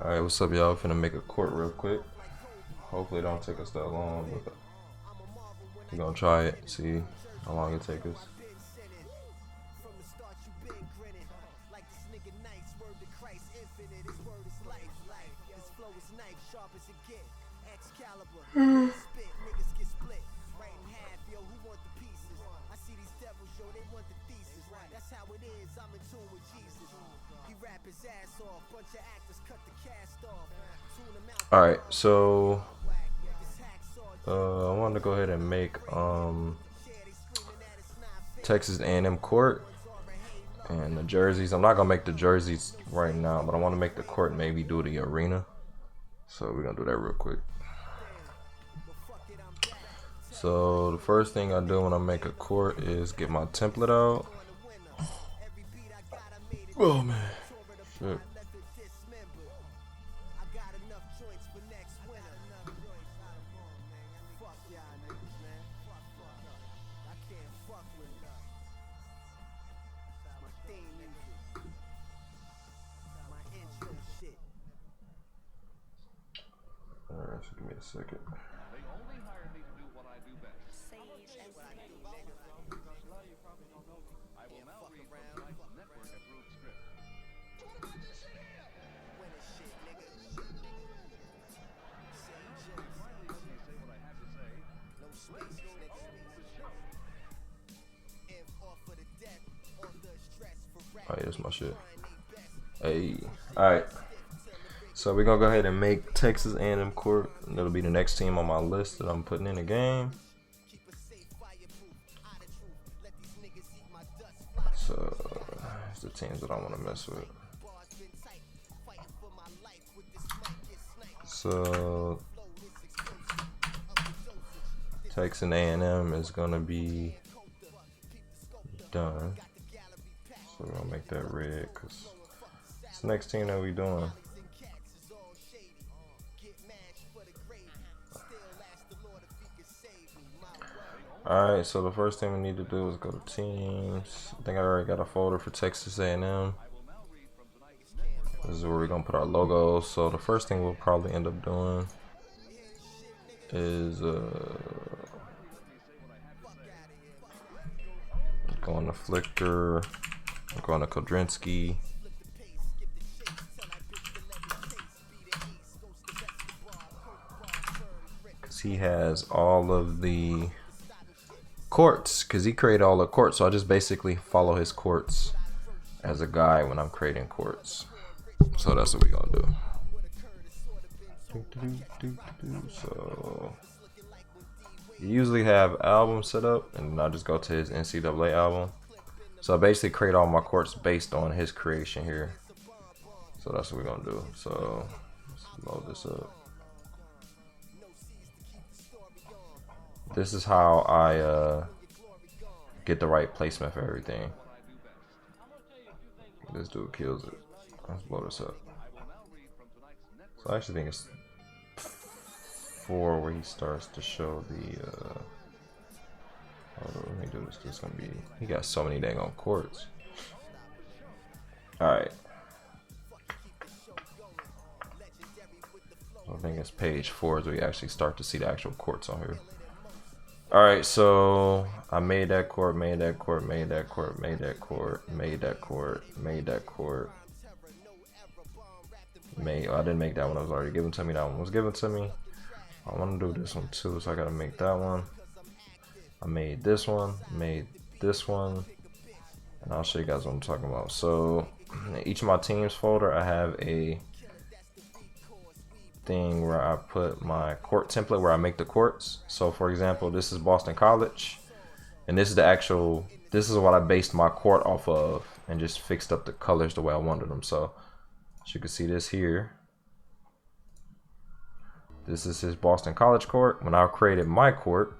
Alright, what's up, y'all? Finna make a court real quick. Hopefully it don't take us that long, but we're gonna try it, see how long it takes us. Alright, so I wanted to go ahead and make Texas A&M court and the jerseys. I'm not gonna make the jerseys right now, but I want to make the court, maybe do the arena. So we're gonna do that real quick. So the first thing I do when I make a court is get my template out. Oh man, shit. Alright, so give me a second. Oh yeah, that's my shit. Hey, alright. So we're gonna go ahead and make Texas A&M court. That'll be the next team on my list that I'm putting in the game. So it's the teams that I want to mess with. So Texas A&M is gonna be done. So we're gonna make that red because it's the next team that we doing. Alright, so the first thing we need to do is go to teams. I think I already got a folder for Texas A&M. This is where we're gonna put our logos. So the first thing we'll probably end up doing is going to Flickr, going to Kodrinsky. Cause he has all of the courts, because he created all the courts, so I just basically follow his courts as a guide when I'm creating courts. So that's what we're gonna do. So you usually have album set up, and I just go to his NCAA album. So I basically create all my courts based on his creation here. So that's what we're gonna do. So let's load this up. This is how I get the right placement for everything. This dude kills it. Let's blow this up. So I actually think it's 4 where he starts to show the hold on, let me do this. This is gonna be, he got so many dang on courts. Alright. I think it's page 4 is where you actually start to see the actual courts on here. Alright, so I made that court, made that court, made that court, made that court, made that court, made that court. I didn't make that one, it was already given to me. That one was given to me. I want to do this one too, so I gotta make that one. I made this one, made this one, and I'll show you guys what I'm talking about. So in each of my teams folder, I have a thing where I put my court template where I make the courts. So for example, this is Boston College, and this is the actual, this is what I based my court off of and just fixed up the colors the way I wanted them. So as you can see this here, this is his Boston College court. When I created my court,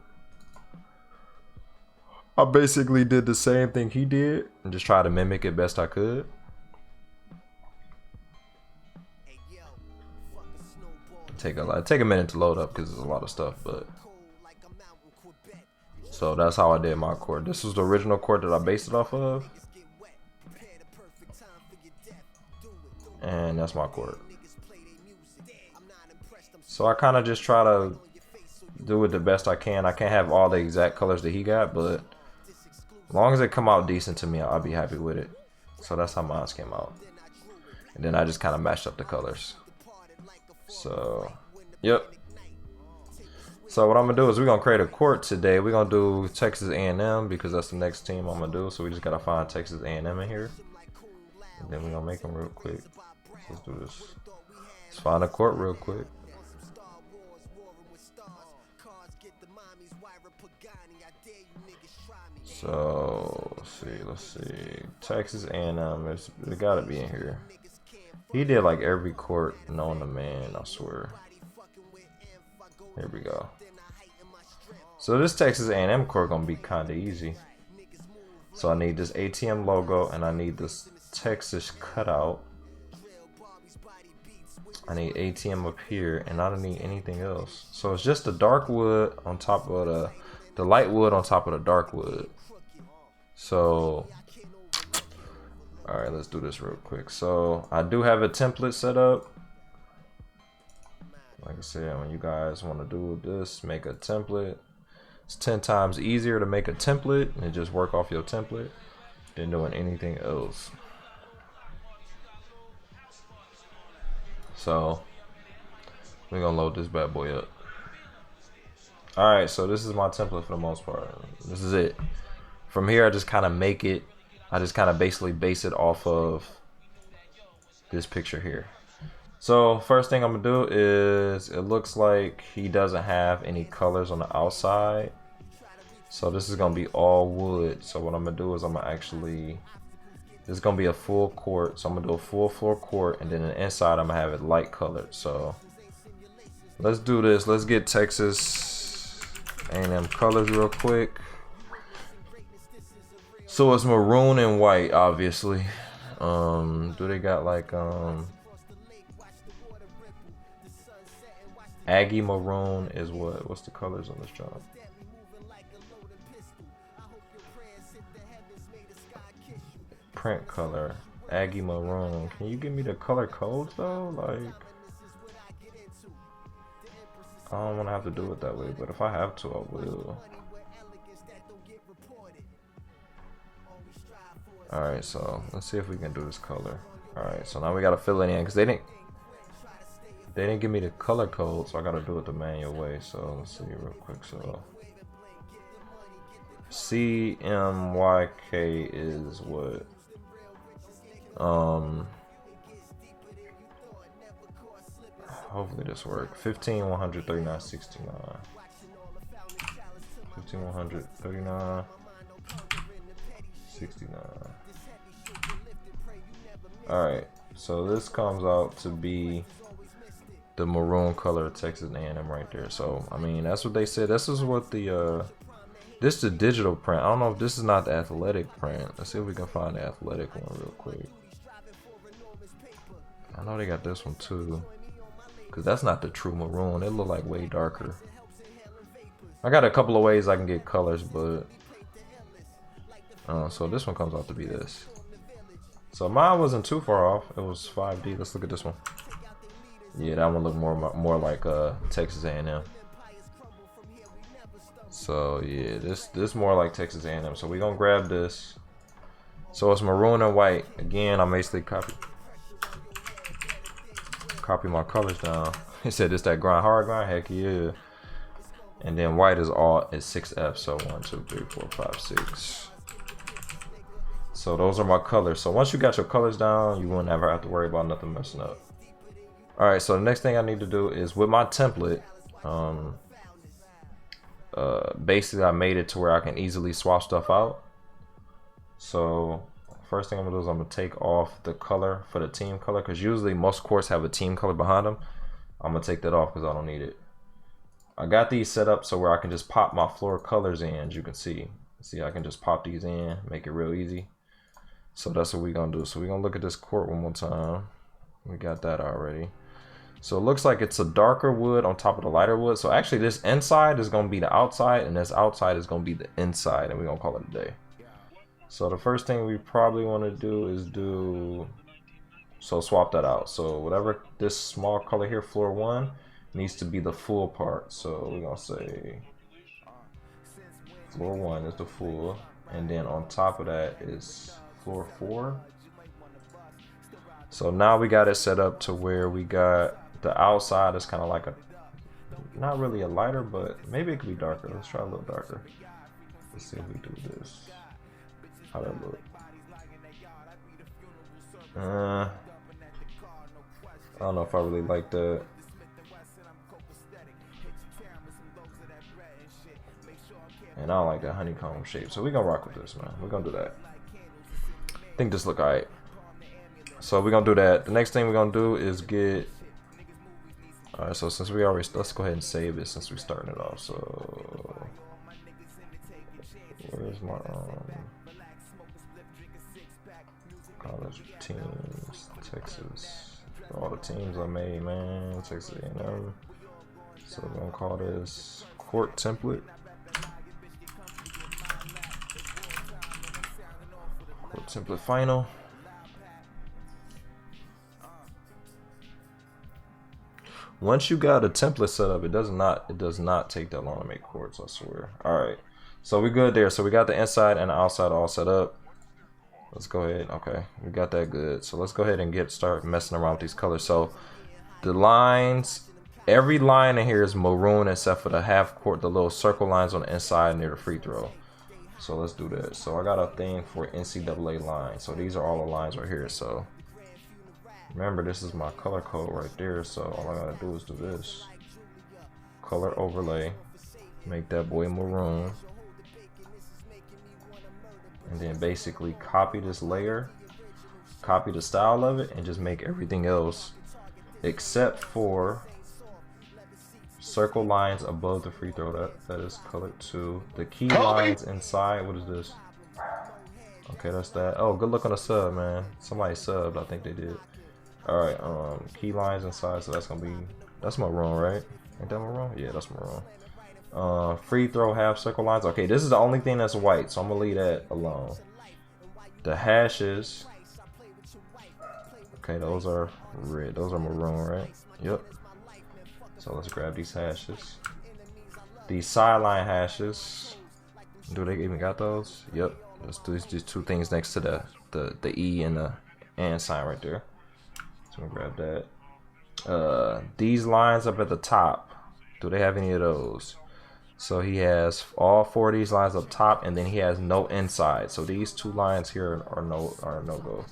I basically did the same thing he did and just tried to mimic it best I could. Take a minute to load up because there's a lot of stuff, but so that's how I did my chord. This was the original chord that I based it off of, and that's my chord. So I kind of just try to do it the best I can. I can't have all the exact colors that he got, but as long as it come out decent to me, I'll be happy with it. So that's how mine came out, and then I just kind of matched up the colors. So, yep. So what I'm gonna do is we're gonna create a court today. We're gonna do Texas A&M because that's the next team I'm gonna do. So we just gotta find Texas A&M in here, and then we're gonna make them real quick. Let's do this. Let's find a court real quick. So let's see. Texas A&M, it gotta be in here. He did like every court known to man, I swear. Here we go. So this Texas A&M court gonna be kind of easy. So I need this ATM logo and I need this Texas cutout. I need ATM up here and I don't need anything else. So it's just the dark wood on top of the light wood on top of the dark wood. So all right, let's do this real quick. So I do have a template set up. Like I said, when you guys want to do this, make a template. It's 10 times easier to make a template and just work off your template than doing anything else. So we're gonna load this bad boy up. All right, so this is my template for the most part. This is it. From here, I just kind of make it. I just kind of basically base it off of this picture here. So first thing I'm gonna do is, it looks like he doesn't have any colors on the outside. So this is gonna be all wood. So what I'm gonna do is this is gonna be a full court. So I'm gonna do a full floor court, and then the inside I'm gonna have it light colored. So let's do this. Let's get Texas A&M colors real quick. So it's maroon and white, obviously. Do they got like Aggie maroon is what? What's the colors on this job? Print color, Aggie maroon. Can you give me the color codes though? Like, I don't want to have to do it that way, but if I have to, I will. Alright, so let's see if we can do this color. Alright, so now we gotta fill it in because they didn't give me the color code, so I gotta do it the manual way. So let's see real quick. So CMYK is what? Hopefully this works. 15 100 39 69. 15 100 39 69. Alright, so this comes out to be the maroon color of Texas A&M right there. So I mean, that's what they said. This is what the this is the digital print. I don't know if this is not the athletic print. Let's see if we can find the athletic one real quick. I know they got this one too, because that's not the true maroon. It look like way darker. I got a couple of ways I can get colors, but so this one comes out to be this. So mine wasn't too far off. It was 5D. Let's look at this one. Yeah, that one looked more like Texas A&M. So yeah, this more like Texas A&M. So we gonna grab this. So it's maroon and white. Again, I basically copy my colors down. It said it's that grind hard grind. Heck yeah. And then white is 6F. So 1 2 3 4 5 6. So those are my colors. So once you got your colors down, you won't ever have to worry about nothing messing up. All right, so the next thing I need to do is with my template, basically I made it to where I can easily swap stuff out. So first thing I'm gonna do is I'm gonna take off the color for the team color, because usually most courts have a team color behind them. I'm gonna take that off because I don't need it. I got these set up so where I can just pop my floor colors in, as you can see. See, I can just pop these in, make it real easy. So that's what we're gonna do. So we're gonna look at this court one more time. We got that already. So it looks like it's a darker wood on top of the lighter wood. So actually this inside is gonna be the outside and this outside is gonna be the inside, and we're gonna call it a day. So the first thing we probably wanna do is so swap that out. So whatever this small color here, floor 1, needs to be the full part. So we're gonna say floor 1 is the full, and then on top of that is floor 4. So now we got it set up to where we got the outside is kind of like a, not really a lighter, but maybe it could be darker. Let's try a little darker. Let's see if we do this. How that look? I don't know if I really like that. And I don't like that honeycomb shape. So we're gonna rock with this, man. We're gonna do that. I think this look alright. So we're gonna do that. The next thing we're gonna do is get, alright, so since we already, let's go ahead and save it since we starting it off. So where's my college teams? Texas. All the teams I made, man. Texas A&M. So we're gonna call this court template. Court template final. Once you got a template set up, it does not take that long to make courts, I swear. Alright. So we good there. So we got the inside and the outside all set up. Let's go ahead. Okay, we got that good. So let's go ahead and start messing around with these colors. So the lines, every line in here is maroon except for the half court, the little circle lines on the inside near the free throw. So let's do that. So I got a thing for NCAA lines. So these are all the lines right here. So remember, this is my color code right there. So all I gotta do is do this. Color overlay. Make that boy maroon. And then basically copy this layer, copy the style of it, and just make everything else except for circle lines above the free throw. That is colored too. The key lines inside, what is this? Okay, that's that. Oh, good luck on the sub, man. Somebody subbed, I think they did. Alright, key lines inside, so that's gonna be, that's maroon, right? Ain't that maroon? Yeah, that's maroon. Free throw half circle lines. Okay, this is the only thing that's white, so I'm gonna leave that alone. The hashes, okay, those are red, those are maroon, right? Yep. So let's grab these hashes. These sideline hashes, do they even got those? Yep. Let's do these two things next to the E and the and sign right there. So I'm gonna grab that. These lines up at the top, do they have any of those? So he has all 4 of these lines up top, and then he has no inside. So these 2 lines here are no go.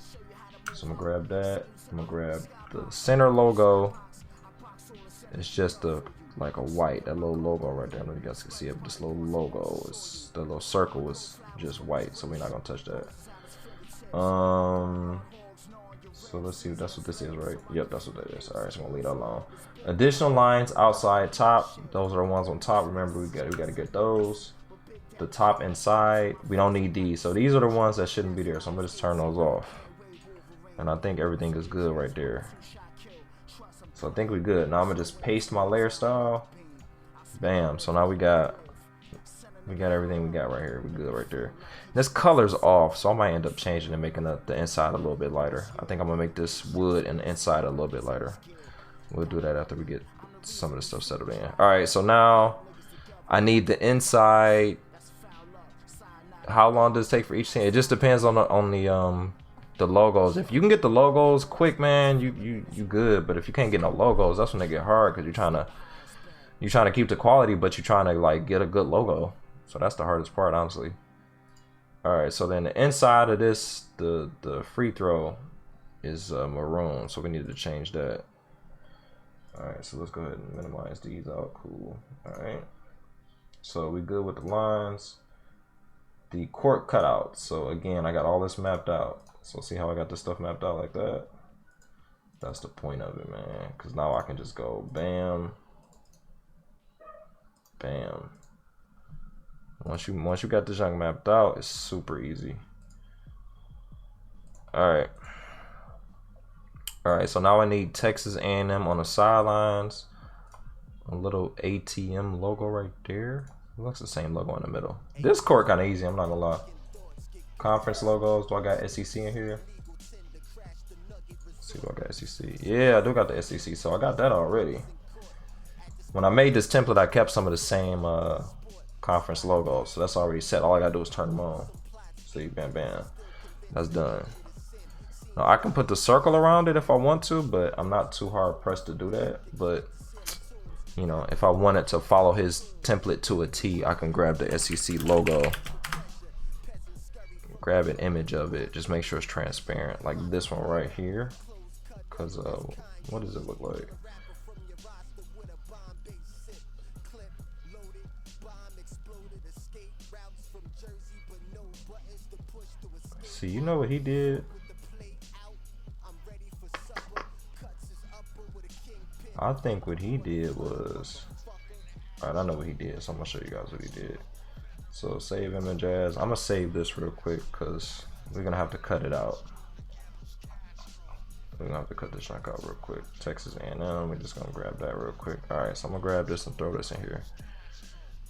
So I'm gonna grab that. I'm gonna grab the center logo. It's just like a white, that little logo right there. I don't know if you guys can see it, but this little logo is, the little circle is just white, so we're not gonna touch that. So let's see if that's what this is, right? Yep, that's what that is. All right, so I'm gonna leave that alone. Additional lines outside top, those are the ones on top. Remember, we gotta get those. The top and side, we don't need these. So these are the ones that shouldn't be there. So I'm gonna just turn those off. And I think everything is good right there. So I think we're good. Now I'm gonna just paste my layer style. Bam. So now we got everything we got right here. We're good right there. This color's off, so I might end up changing and making the inside a little bit lighter. I think I'm gonna make this wood and the inside a little bit lighter. We'll do that after we get some of the stuff settled in. Alright, so now I need the inside. How long does it take for each thing? It just depends on the logos. If you can get the logos quick, man, you good. But if you can't get no logos, that's when they get hard, because you're trying to keep the quality, but you're trying to like get a good logo. So that's the hardest part, honestly. Alright, so then the inside of this, the free throw is maroon, so we needed to change that. Alright, so let's go ahead and minimize these out. Cool. Alright. So we good with the lines. The court cutout. So again, I got all this mapped out. So see how I got this stuff mapped out like that? That's the point of it, man. Because now I can just go bam. Bam. Once you got this junk mapped out, it's super easy. All right. So now I need Texas A&M on the sidelines. A little ATM logo right there. It looks the same logo in the middle. This court kind of easy. I'm not gonna lie. Conference logos. Do I got SEC in here? Let's see, do I got SEC? Yeah, I do got the SEC. So I got that already. When I made this template, I kept some of the same conference logos. So that's already set. All I gotta do is turn them on. See, bam, bam. That's done. Now I can put the circle around it if I want to, but I'm not too hard pressed to do that. But you know, if I wanted to follow his template to a T, I can grab the SEC logo, grab an image of it, just make sure it's transparent, like this one right here. Cause what does it look like? See, you know what he did? I think what he did was, alright, I know what he did, so I'm gonna show you guys what he did. So save image as, I'm gonna save this real quick because we're gonna have to cut it out. We're gonna have to cut this chunk out real quick. Texas A&M, we're just gonna grab that real quick. Alright, so I'm gonna grab this and throw this in here.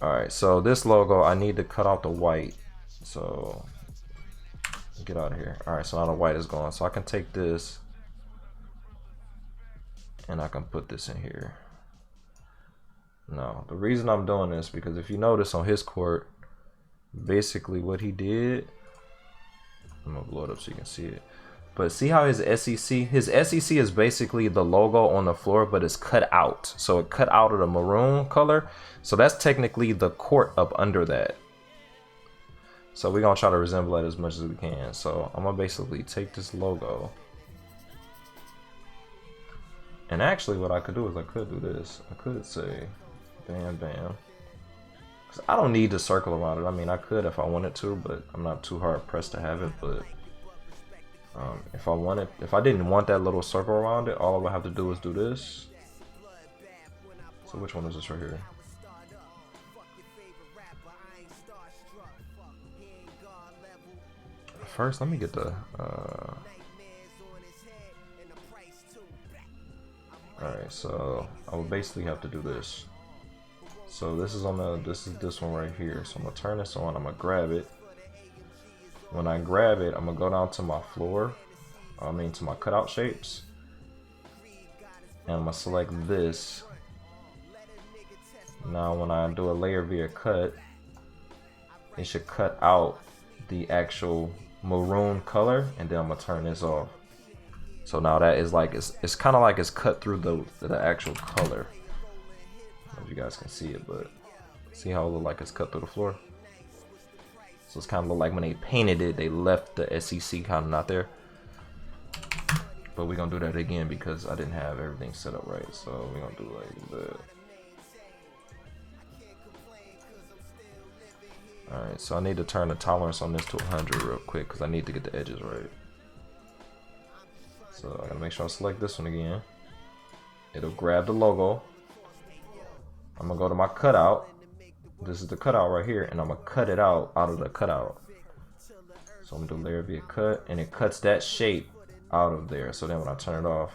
Alright, so this logo, I need to cut out the white. So get out of here. Alright, so now the white is gone. So I can take this and I can put this in here. Now, the reason I'm doing this, because if you notice on his court, basically what he did, I'm gonna blow it up so you can see it. But see how his SEC is basically the logo on the floor, but it's cut out. So it cut out of the maroon color. So that's technically the court up under that. So we're gonna try to resemble that as much as we can. So I'm gonna basically take this logo. And actually what I could do is I could do this. I could say bam bam. Cause I don't need to circle around it. I mean I could if I wanted to, but I'm not too hard pressed to have it. But if I didn't want that little circle around it, all I would have to do is do this. So which one is this right here? First, let me get the alright, so I would basically have to do this. So this is on the this one right here. So I'm gonna turn this on, I'm gonna grab it. When I grab it, I'm gonna go down to my floor, to my cutout shapes, and I'm gonna select this. Now when I do a layer via cut, it should cut out the actual maroon color, and then I'm gonna turn this off. So now that is like, it's kind of like it's cut through the actual color. I don't know if you guys can see it, but see how it look like it's cut through the floor? So it's kind of look like when they painted it, they left the SEC kind of not there. But we're gonna do that again because I didn't have everything set up right. So we're gonna do like that. Alright, so I need to turn the tolerance on this to 100 real quick because I need to get the edges right. So I gotta make sure I select this one again. It'll grab the logo. I'm gonna go to my cutout. This is the cutout right here, and I'm gonna cut it out of the cutout. So I'm gonna do layer via cut, and it cuts that shape out of there. So then when I turn it off,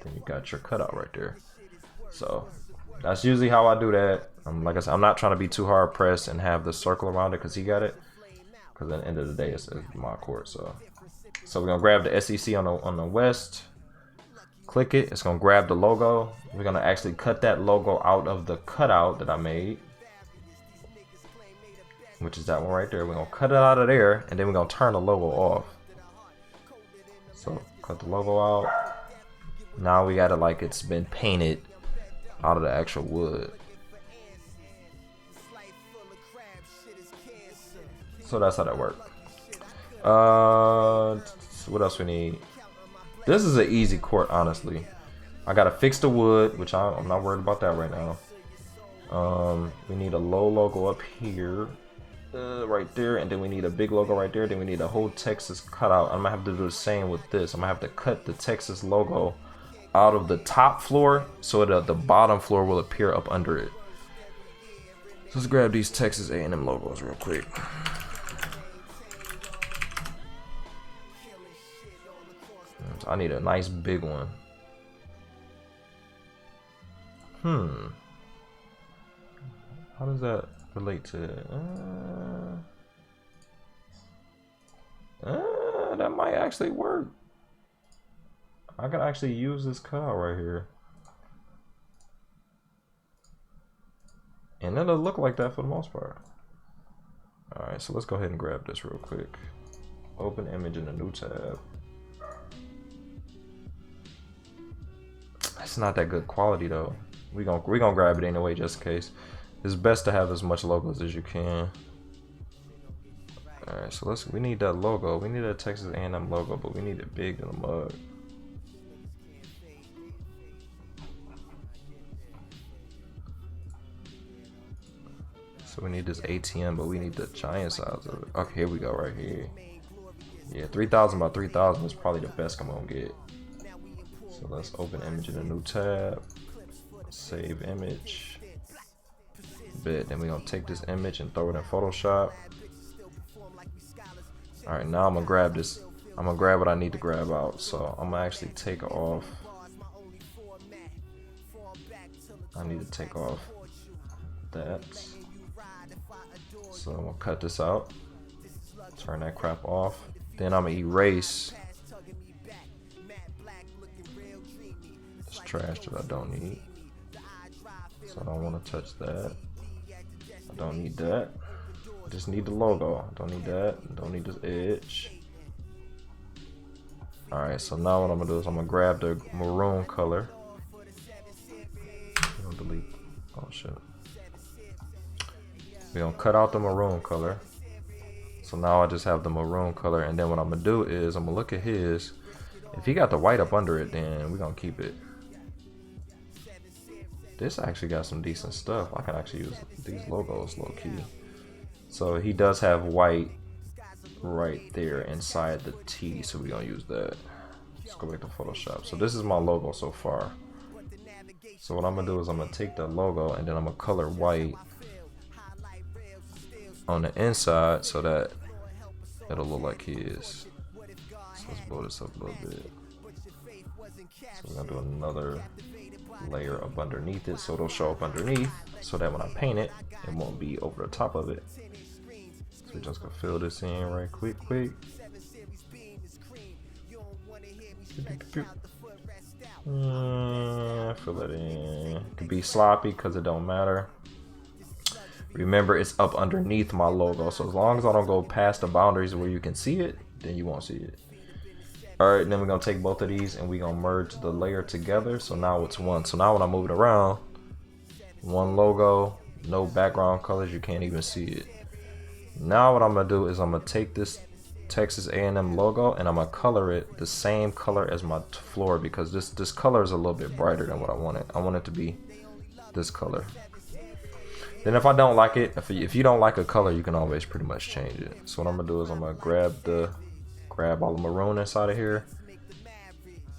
then you got your cutout right there. So that's usually how I do that. Like I said, I'm not trying to be too hard pressed and have the circle around it because he got it. Because at the end of the day, it's my court. So we're gonna grab the SEC on the west. Click it. It's gonna grab the logo. We're gonna actually cut that logo out of the cutout that I made, which is that one right there. We're gonna cut it out of there, and then we're gonna turn the logo off. So cut the logo out. Now we got it like it's been painted out of the actual wood. So that's how that works. What else we need? This is an easy court, honestly. I gotta fix the wood, which I'm not worried about that right now. We need a low logo up here, right there, and then we need a big logo right there. Then we need a whole Texas cutout. I'm gonna have to do the same with this. I'm gonna have to cut the Texas logo out of the top floor so that the bottom floor will appear up under it. So let's grab these Texas A&M logos real quick. I need a nice big one. How does that relate to that might actually work. I can actually use this cutout right here. And it'll look like that for the most part. Alright, so let's go ahead and grab this real quick. Open image in a new tab. It's not that good quality though. We're gonna grab it anyway just in case. It's best to have as much logos as you can. Alright, so we need that logo. We need that Texas A&M logo, but we need it big in the mug. So we need this ATM, but we need the giant size of it. Okay, here we go right here. Yeah, 3000 by 3000 is probably the best I'm gonna get. So let's open image in a new tab. Save image. Then we're gonna take this image and throw it in Photoshop. Alright, now I'm gonna grab this. I'm gonna grab what I need to grab out. So I'm gonna actually take off. I need to take off that. So I'm gonna cut this out. Turn that crap off. Then I'm gonna erase this trash that I don't need. So I don't want to touch that. I don't need that. I just need the logo. I don't need that. I don't need this edge. Alright, so now what I'm gonna do is I'm gonna grab the maroon color. I'm gonna delete. Oh shit. We're gonna cut out the maroon color. So now I just have the maroon color, and then what I'm gonna do is I'm gonna look at his. If he got the white up under it, then we're gonna keep it. This actually got some decent stuff. I can actually use these logos low key. So he does have white right there inside the T, so we're gonna use that. Let's go back to Photoshop. So this is my logo so far. So what I'm gonna do is I'm gonna take the logo and then I'm gonna color white on the inside so that it'll look like his. So let's blow this up a little bit. So we're gonna do another layer up underneath it so it'll show up underneath, so that when I paint it, it won't be over the top of it. So we're just gonna fill this in right quick. Fill it in. It could be sloppy because it don't matter. Remember, it's up underneath my logo, so as long as I don't go past the boundaries where you can see it, then you won't see it. Alright, then we're gonna take both of these and we're gonna merge the layer together, so now it's one. So now when I move it around, one logo, no background colors, you can't even see it. Now what I'm gonna do is I'm gonna take this Texas A&M logo and I'm gonna color it the same color as my floor, because this color is a little bit brighter than what I want it. I want it to be this color. Then if I don't like it, if you don't like a color, you can always pretty much change it. So what I'm gonna do is I'm gonna grab all the maroon inside of here.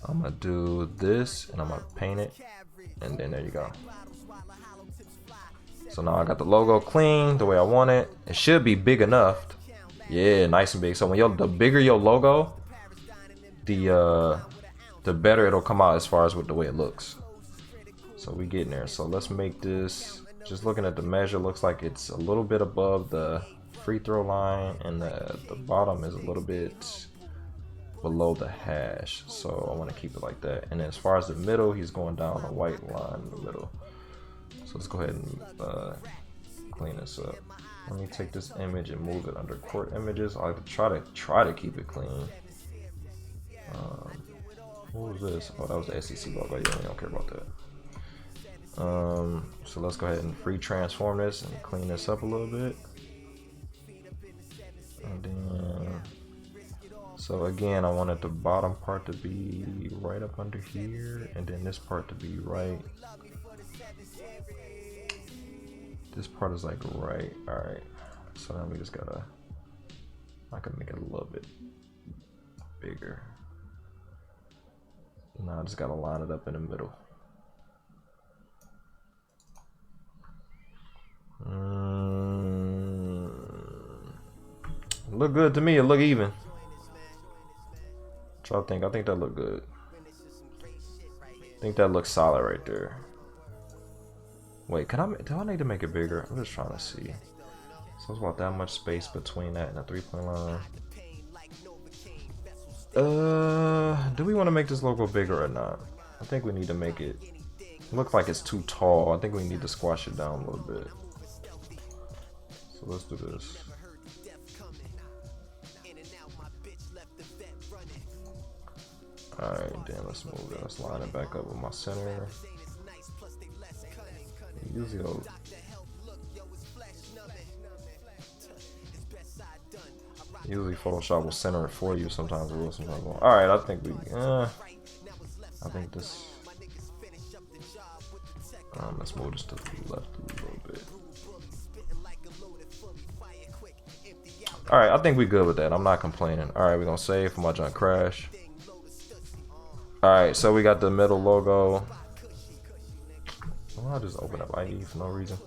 I'm gonna do this and I'm gonna paint it, and then there you go. So now I got the logo clean the way I want it. It should be big enough. Yeah, nice and big. So when the bigger your logo, the better it'll come out as far as with the way it looks. So we getting there. So let's make this. Just looking at the measure, looks like it's a little bit above the free throw line, and the bottom is a little bit below the hash. So I want to keep it like that. And then as far as the middle, he's going down a white line in the middle. So let's go ahead and clean this up. Let me take this image and move it under Court Images. I like to try to keep it clean. What was this? Oh, that was the SEC logo. Yeah, we don't care about that. So let's go ahead and free transform this and clean this up a little bit. And then, so again, I wanted the bottom part to be right up under here, and then this part to be right. This part is like right. All right. So now we just gotta. I can make it a little bit bigger. Now I just gotta line it up in the middle. Look good to me. It look even. What y'all think? I think that look good. I think that looks solid right there. Wait, do I need to make it bigger? I'm just trying to see. So it's about that much space between that and the 3-point line. Do we want to make this logo bigger or not? I think we need to make it look like it's too tall. I think we need to squash it down a little bit. So let's do this. Alright, then let's move it. Let's line it back up with my center. Usually Photoshop will center it for you. Sometimes it will, sometimes it won't. Alright, I think we I think this let's move this to the left a little bit. Alright, I think we good with that. I'm not complaining. Alright, we're gonna save for my junk crash. Alright, so we got the middle logo. I'll just open up IE for no reason.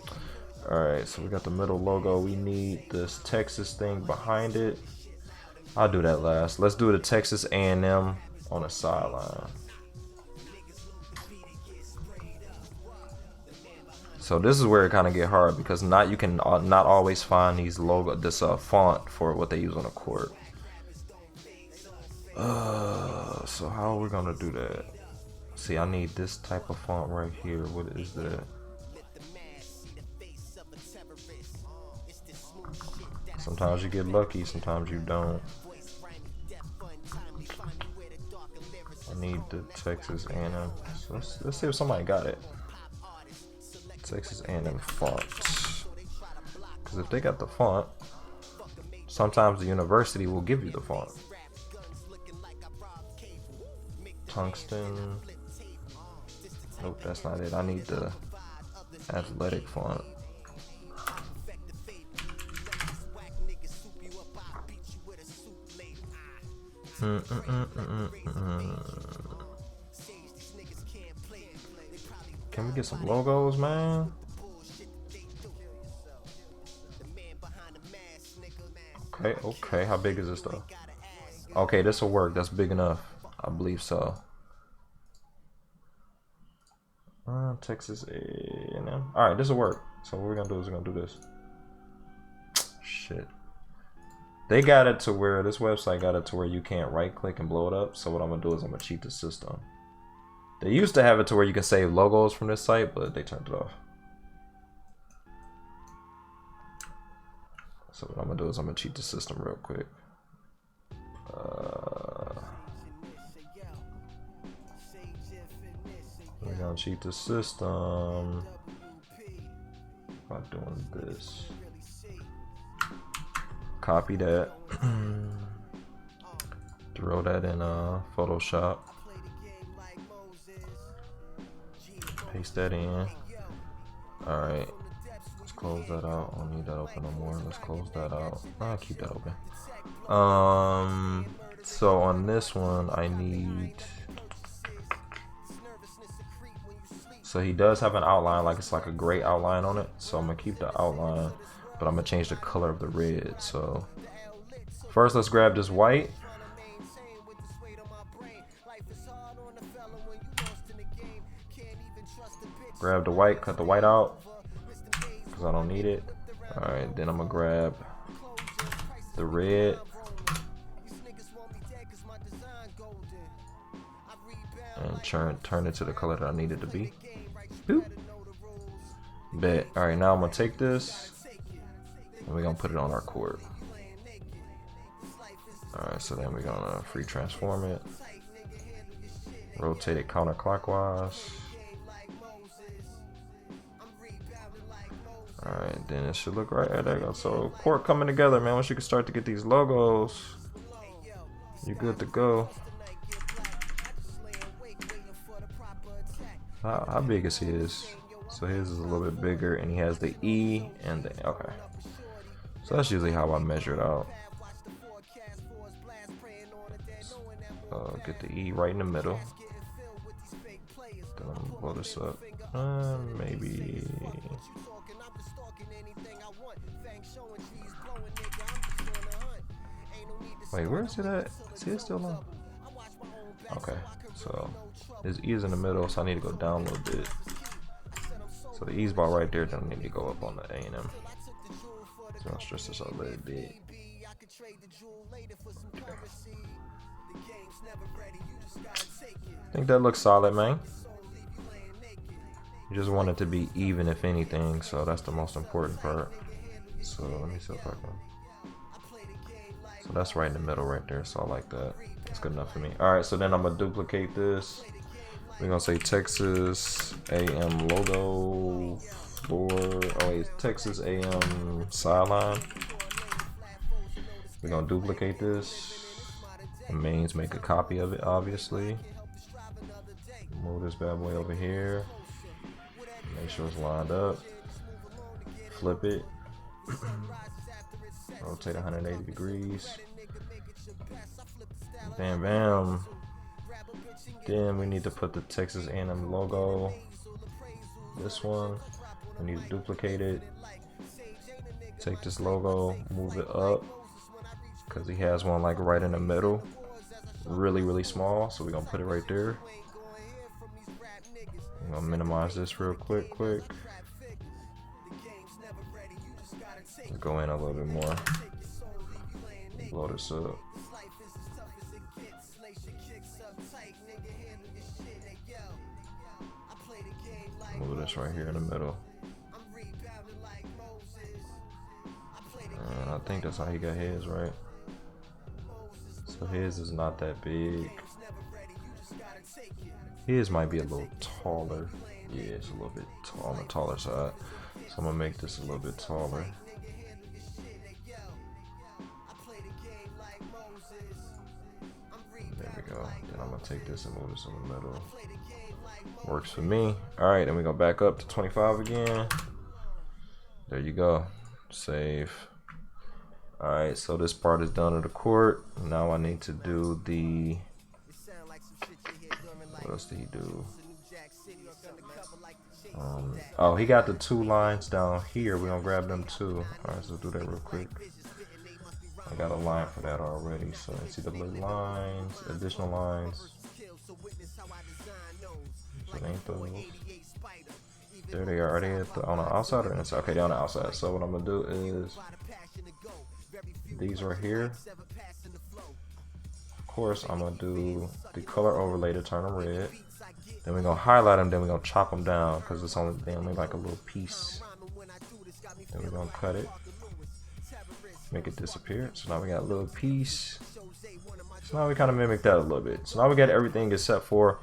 Alright, so we got the middle logo. We need this Texas thing behind it. I'll do that last. Let's do the Texas A&M on the sideline. So this is where it kind of get hard because you can not always find these this font for what they use on the court. So how are we gonna do that? See, I need this type of font right here. What is that? Sometimes you get lucky, sometimes you don't. I need the Texas A&M. So let's see if somebody got it. Texas A&M font. Because if they got the font, sometimes the university will give you the font. Tungsten. Nope, that's not it. I need the athletic font. Can we get some logos, man? Okay. How big is this though? Okay, this will work. That's big enough. I believe so. Texas A&M. All right, this will work. So what we're gonna do is we're gonna do this. Shit. They got it to where this website got it to where you can't right click and blow it up. So what I'm gonna do is I'm gonna cheat the system. They used to have it to where you can save logos from this site, but they turned it off. So what I'm gonna do is I'm gonna cheat the system real quick. We're gonna cheat the system by doing this. Copy that. Throw that in Photoshop. Paste that in. Alright. Let's close that out. I don't need that open no more. Let's close that out. I'll keep that open. So on this one I need, so he does have an outline, like it's like a gray outline on it, so I'm gonna keep the outline, but I'm gonna change the color of the red. So first let's grab this white. Grab the white, cut the white out because I don't need it. Alright, then I'm gonna grab the red and turn it to the color that I need it to be. Boop. Bet. Alright, now I'm gonna take this and we're gonna put it on our court. Alright, so then we're gonna free transform it, rotate it counterclockwise. Alright, then it should look right. There you go. So court coming together, man. Once you can start to get these logos, you're good to go. How big is his? So his is a little bit bigger, and he has the E and the, okay. So that's usually how I measure it out. Get the E right in the middle. Then I'm gonna blow this up. Maybe. Wait, where is it at? Is it still on? Okay, so his E is in the middle, so I need to go down a little bit. So the E's bar right there, then I need to go up on the A&M. So I'll stress this out a little bit. Okay. I think that looks solid, man. You just want it to be even, if anything, so that's the most important part. So let me see if I can. So that's right in the middle right there, so I like that. That's good enough for me. Alright, so then I'm gonna duplicate this. We're gonna say Texas AM logo for, oh wait, Texas AM sideline. We're gonna duplicate this. The mains make a copy of it, obviously. Move this bad boy over here. Make sure it's lined up. Flip it. Rotate 180 degrees. Bam, bam. Then we need to put the Texas A&M logo. This one. We need to duplicate it. Take this logo, move it up. Because he has one like right in the middle. Really, really small. So we're going to put it right there. I'm going to minimize this real quick. Let's go in a little bit more. Blow this up. Move this right here in the middle. And I think that's how he got his, right? So his is not that big. His might be a little taller. Yeah, it's a little bit on the taller side. So I'm gonna make this a little bit taller. There we go. Then I'm gonna take this and move this in the middle. Works for me. Alright, then we go back up to 25 again. There you go. Save. Alright, so this part is done of the court. Now I need to do the... What else did he do? Oh, he got the 2 lines down here. We're gonna grab them too. Alright, so do that real quick. I got a line for that already. So NCAA lines, additional lines. So they ain't those. There they are. Are they on the outside or inside? Okay, they're on the outside. So what I'm gonna do is these right here. Of course, I'm gonna do the color overlay to turn them red. Then we're gonna highlight them. Then we're gonna chop them down because it's only like a little piece. Then we're gonna cut it, make it disappear. So now we got a little piece. So now we kind of mimic that a little bit. So now we got everything except for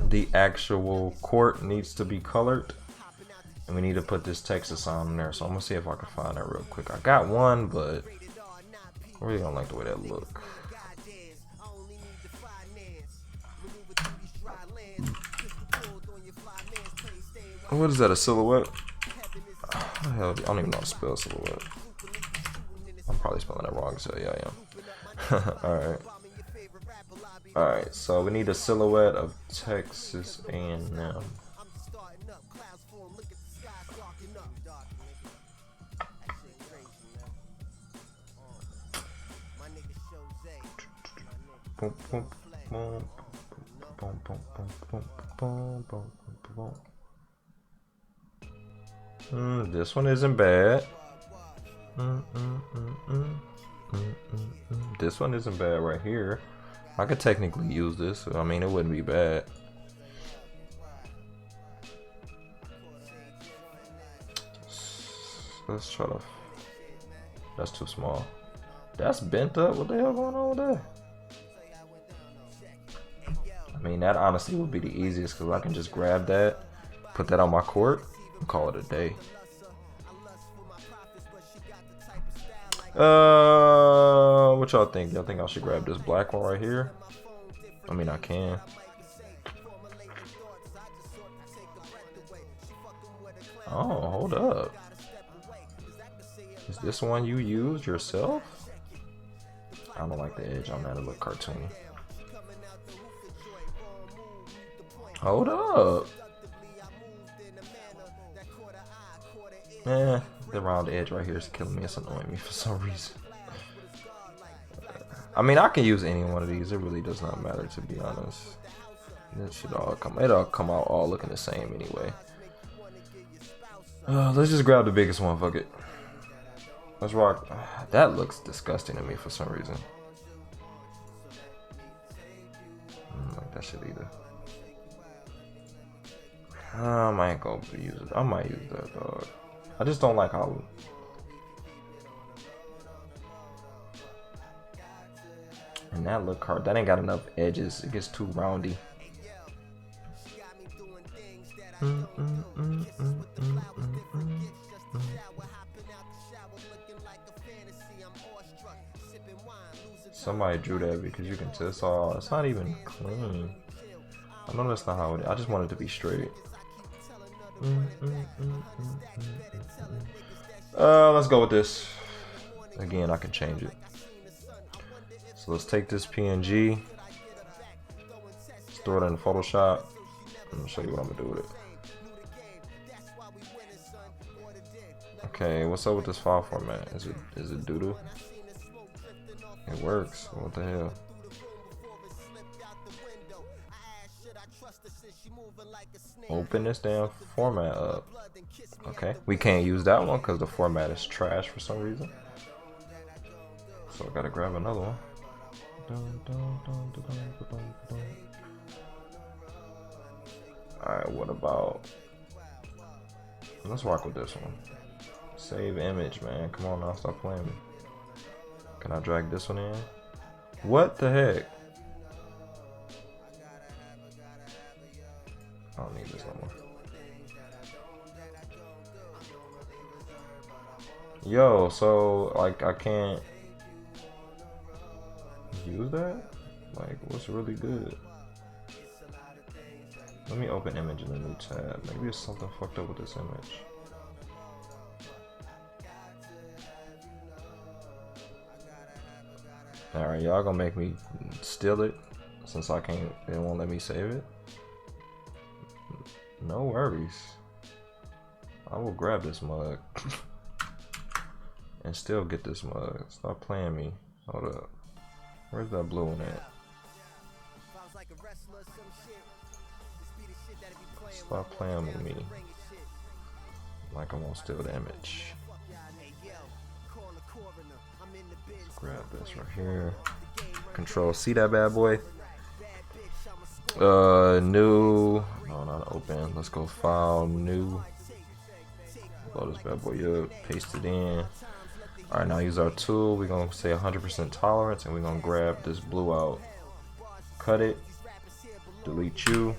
the actual court needs to be colored. And we need to put this Texas on there. So I'm gonna see if I can find that real quick. I got one, but I really don't like the way that look. What is that, a silhouette? What the hell? I don't even know how to spell silhouette. I'm probably spelling that wrong, so yeah, I am. Alright. Alright, so we need a silhouette of Texas A&M. Boom, boom, boom, boom, boom, boom, boom, boom, boom. This one isn't bad. This one isn't bad right here. I could technically use this. I mean, it wouldn't be bad. Let's try to. That's too small. That's bent up. What the hell going on with that? I mean, that honestly would be the easiest because I can just grab that, put that on my court, and call it a day. What y'all think? Y'all think I should grab this black one right here? I mean, I can. Oh, hold up. Is this one you used yourself? I don't like the edge on that. It look cartoony. Hold up. The round edge right here is killing me. It's annoying me for some reason. I mean, I can use any one of these. It really does not matter, to be honest. It should all come. It'll come out all looking the same anyway. Let's just grab the biggest one. Fuck it. Let's rock. That looks disgusting to me for some reason. I don't like that shit either. I might go use it. I might use that, dog. I just don't like how. And that look hard. That ain't got enough edges. It gets too roundy. Somebody drew that because you can tell it's all. It's not even clean. I know that's not how it is. I just want it to be straight. Let's go with this. Again, I can change it. So let's take this PNG, store it in Photoshop. I'm gonna show you what I'm gonna do with it. Okay, what's up with this file format? Is it doo-doo? It works. What the hell? Open this damn format up. Okay, we can't use that one because the format is trash for some reason. So I gotta grab another one. Alright, what about, let's rock with this one. Save image, man. Come on now, stop playing me. Can I drag this one in? What the heck? I don't need this no more. Yo, so like I can't use that? Like, what's really good? Let me open image in a new tab. Maybe there's something fucked up with this image. Alright, y'all gonna make me steal it since I can't, they won't let me save it? No worries. I will grab this mug and still get this mug. Stop playing me. Hold up. Where's that blue one at? Stop playing with me. Like I'm gonna steal the image. Let's grab this right here. Control C that bad boy. New. No, not open. Let's go file, new. Load this bad boy up. Paste it in. Alright, now use our tool. We're gonna say 100% tolerance and we're gonna grab this blue out. Cut it. Delete you.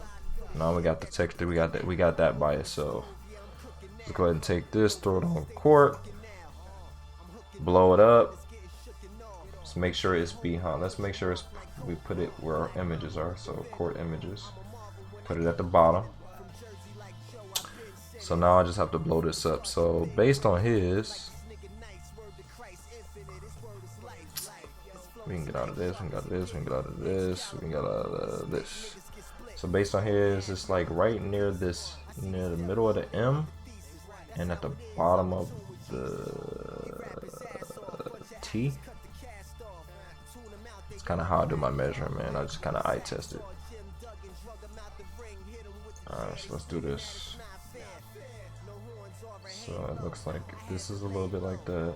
Now we got the texture. We got that by itself. Let's go ahead and take this, throw it on quart, blow it up. Let's make sure it's behind. Let's make sure we put it where our images are. So quart images. Put it at the bottom. So now I just have to blow this up. So based on his, we can get out of this. We can get out of this. We can get out of this. We can get out of this. So based on his, it's like right near this, near the middle of the M, and at the bottom of the T. It's kind of how I do my measuring, man. I just kind of eye test it. Alright, so let's do this. So it looks like this is a little bit like that.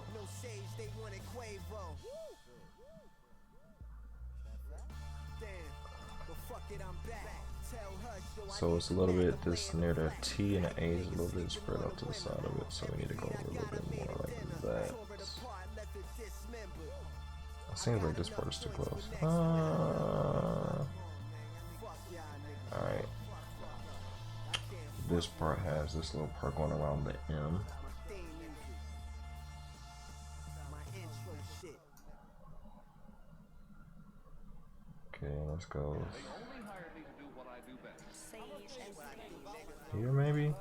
So it's a little bit this near the T and the A is a little bit spread out to the side of it. So we need to go a little bit more like that. It seems like this part is too close. Alright. This part has this little part going around the M. Okay, let's go. Here maybe?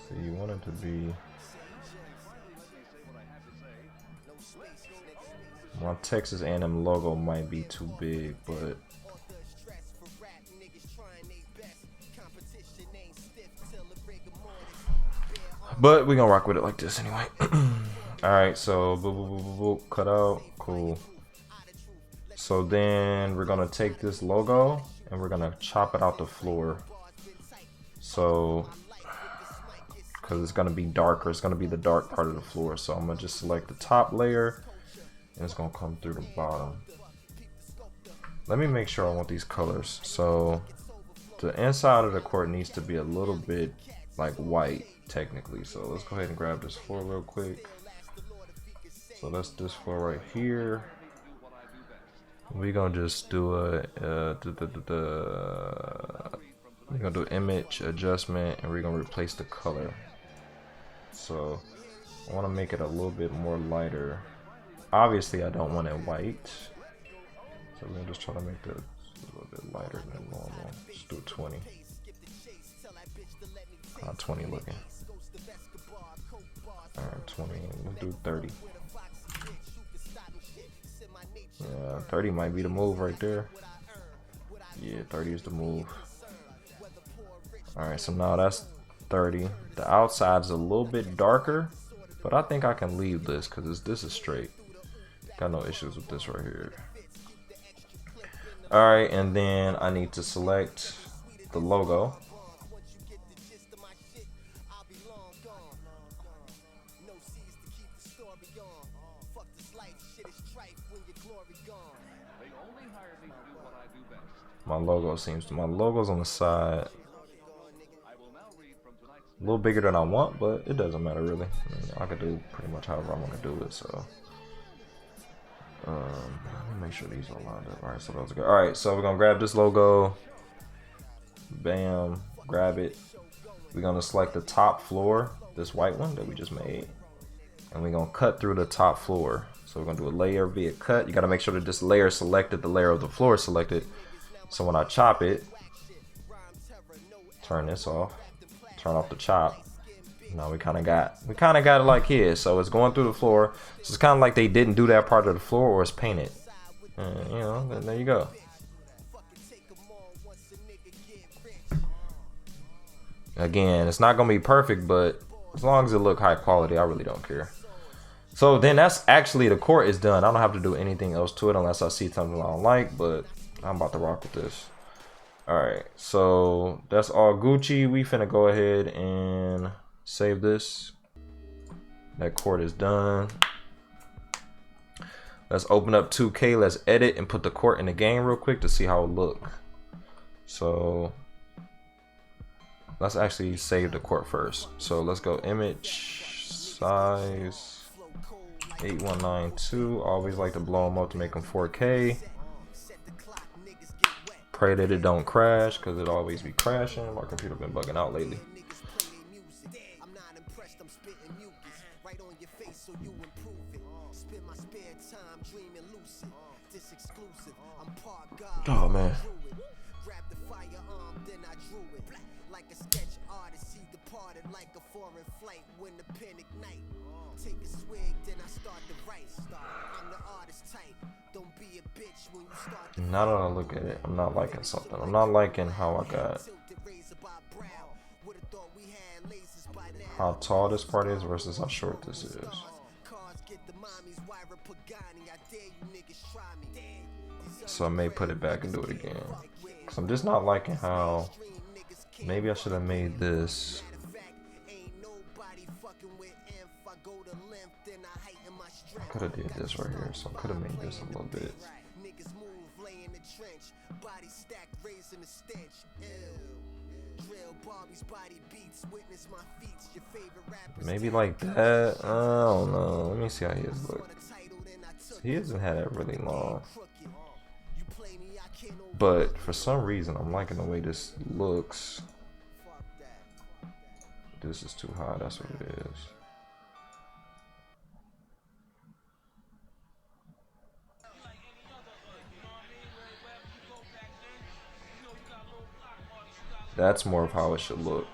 So you want it to be, my Texas A&M logo might be too big, but But we're gonna rock with it like this anyway. Alright, so boop, boop, boop, boop, boop, cut out. Cool. So then we're gonna take this logo and we're gonna chop it out the floor. So, because it's gonna be darker, it's gonna be the dark part of the floor. So I'm gonna just select the top layer and it's gonna come through the bottom. Let me make sure I want these colors. So the inside of the court needs to be a little bit like white technically. So let's go ahead and grab this floor real quick. So that's this floor right here. We're gonna just do a we're gonna do image adjustment and we're gonna replace the color. So I want to make it a little bit more lighter. Obviously I don't want it white, so we're gonna just try to make it a little bit lighter than normal. Let's do 20. How 20 looking? Alright, 20. We'll do 30. Yeah, 30 might be the move right there. Yeah, 30 is the move. Alright, so now that's 30. The outside's a little bit darker, but I think I can leave this because this is straight. Got no issues with this right here. Alright, and then I need to select the logo. My logo's on the side. A little bigger than I want, but it doesn't matter really. I could do pretty much however I want to do it. So let me make sure these are lined up. Alright, so those are good. Alright, so we're gonna grab this logo. Bam, grab it. We're gonna select the top floor, this white one that we just made, and we're gonna cut through the top floor. So we're gonna do a layer via cut. You gotta make sure that this layer is selected, the layer of the floor is selected. So when I chop it, turn this off, turn off the chop. Now we kind of got it like here. So it's going through the floor. So it's kind of like they didn't do that part of the floor, or it's painted. You know, there you go. Again, it's not gonna be perfect, but as long as it look high quality, I really don't care. So then that's actually, the court is done. I don't have to do anything else to it unless I see something I don't like, but I'm about to rock with this. Alright, so that's all Gucci. We finna go ahead and save this. That court is done. Let's open up 2K. Let's edit and put the court in the game real quick to see how it look. So let's actually save the court first. So let's go image size 8192. Always like to blow them up to make them 4K. Pray that it don't crash, because it always be crashing. My computer been bugging out lately. Oh man. Now that I look at it, I'm not liking something. I'm not liking how I got, how tall this part is versus how short this is. So I may put it back and do it again. Cause I'm just not liking how, maybe I should have made this. I could have did this right here, so I could have made this a little bit. Maybe like that. I don't know. Let me see how his look. He hasn't had that really long. But for some reason, I'm liking the way this looks. This is too high. That's what it is. That's more of how it should look.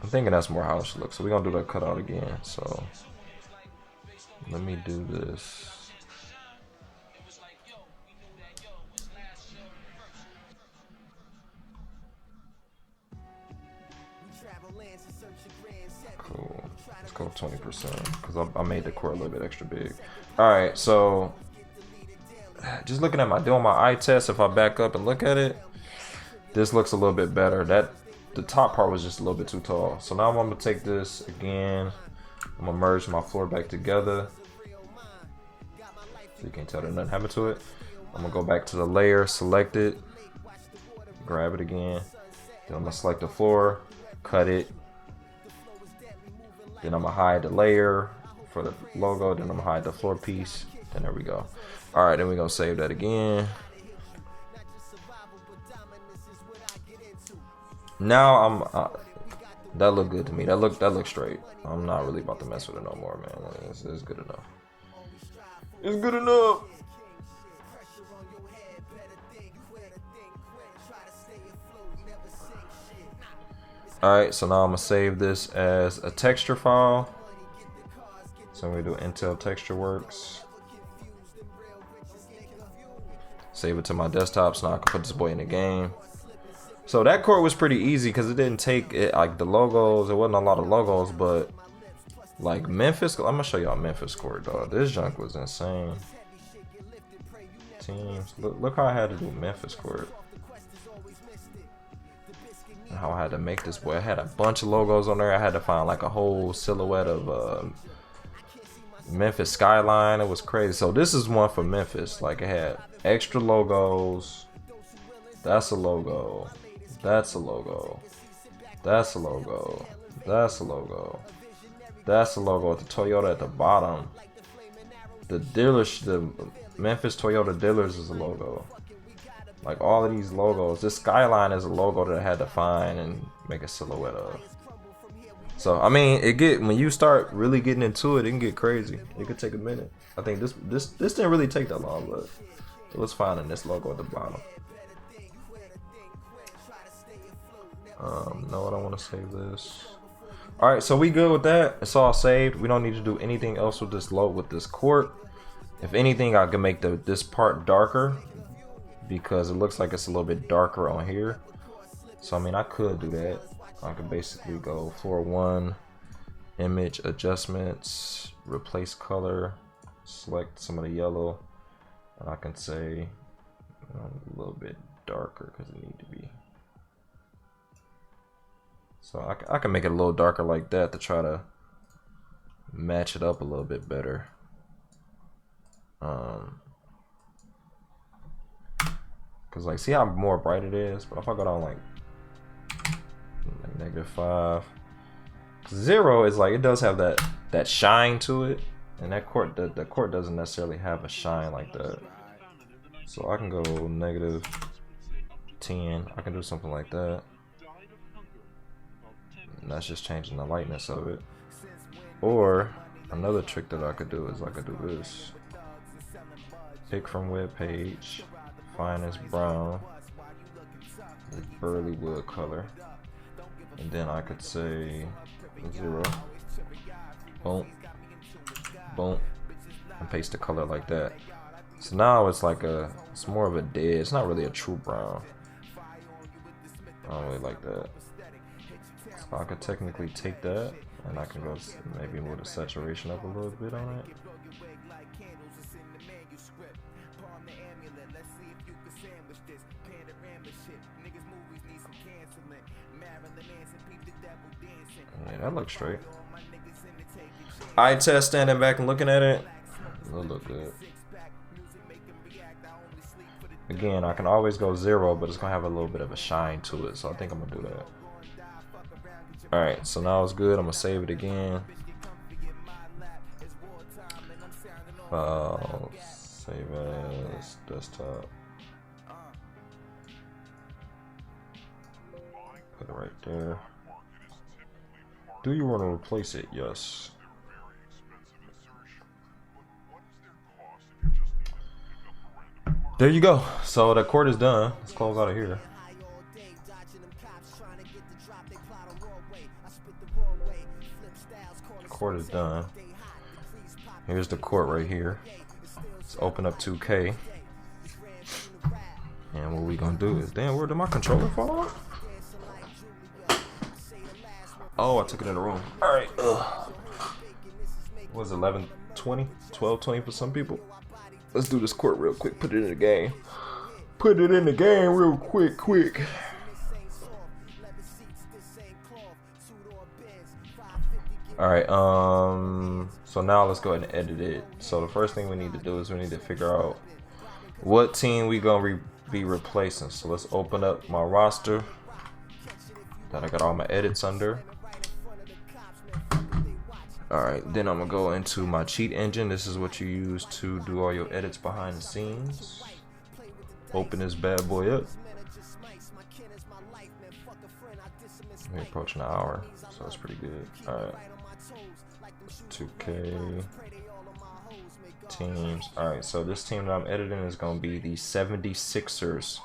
I'm thinking that's more how it should look. So we're gonna do that cutout again. So let me do this. Cool. Let's go 20% because I made the court a little bit extra big. All right, so just looking at doing my eye test. If I back up and look at it, this looks a little bit better. The top part was just a little bit too tall. So now I'm gonna take this again. I'm gonna merge my floor back together. So you can't tell that nothing happened to it. I'm gonna go back to the layer, select it, grab it again. Then I'm gonna select the floor, cut it. Then I'm gonna hide the layer for the logo. Then I'm gonna hide the floor piece. And there we go. All right, then we're gonna save that again. Now that look good to me. That look straight. I'm not really about to mess with it no more, man. It's good enough. It's good enough. Alright, so now I'm gonna save this as a texture file. So I'm gonna do Intel TextureWorks. Save it to my desktop so now I can put this boy in the game. So that court was pretty easy because it didn't take it like the logos. There wasn't a lot of logos, but like Memphis. I'm gonna show y'all Memphis court, dog. This junk was insane. Teams. Look how I had to do Memphis court. And how I had to make this boy. I had a bunch of logos on there. I had to find like a whole silhouette of Memphis skyline. It was crazy. So this is one for Memphis. Like it had extra logos. That's a logo. That's a logo. That's a logo. That's a logo. That's a logo with the Toyota at the bottom. The Memphis Toyota dealers is a logo. Like all of these logos. This skyline is a logo that I had to find and make a silhouette of. So I mean, when you start really getting into it, it can get crazy. It could take a minute. I think this didn't really take that long, but it was finding this logo at the bottom. No, I don't want to save this. All right, so we good with that. It's all saved. We don't need to do anything else with this with this court. If anything, I can make this part darker because it looks like it's a little bit darker on here. So I mean, I could do that. I could basically go floor 1, image adjustments, replace color, select some of the yellow, and I can say a little bit darker because it need to be. So I can make it a little darker like that to try to match it up a little bit better. Cause like, see how more bright it is, but if I go down like -5, 0 is like, it does have that shine to it, and that court, the court doesn't necessarily have a shine like that. So I can go -10. I can do something like that. And that's just changing the lightness of it. Or another trick that I could do is I could do this. Pick from web page, find this brown, this burly wood color, and then I could say 0, boom, boom, and paste the color like that. So now it's like it's more of a dead. It's not really a true brown. I don't really like that. So I could technically take that and I can go maybe move the saturation up a little bit on it. Yeah, that looks straight. Eye test, standing back and looking at it, it'll look good. Again, I can always go 0, but it's gonna have a little bit of a shine to it, so I think I'm gonna do that. Alright, so now it's good. I'm gonna save it again. File, save as, desktop. Put it right there. Do you want to replace it? Yes. There you go. So the court is done. Let's close out of here. Court is done. Here's the court right here. Let's open up 2K. And what we gonna do is, damn, where did my controller fall off? Oh, I took it in the room. All right. What was it, 11:20? 12:20 for some people. Let's do this court real quick. Put it in the game. Put it in the game real quick. All right. So now let's go ahead and edit it. So the first thing we need to do is we need to figure out what team we gonna be replacing. So let's open up my roster that I got all my edits under. Alright, then I'm gonna go into my cheat engine. This is what you use to do all your edits behind the scenes. Open this bad boy up. We're approaching an hour, so that's pretty good. Alright. 2K teams. Alright, so this team that I'm editing is gonna be the 76ers.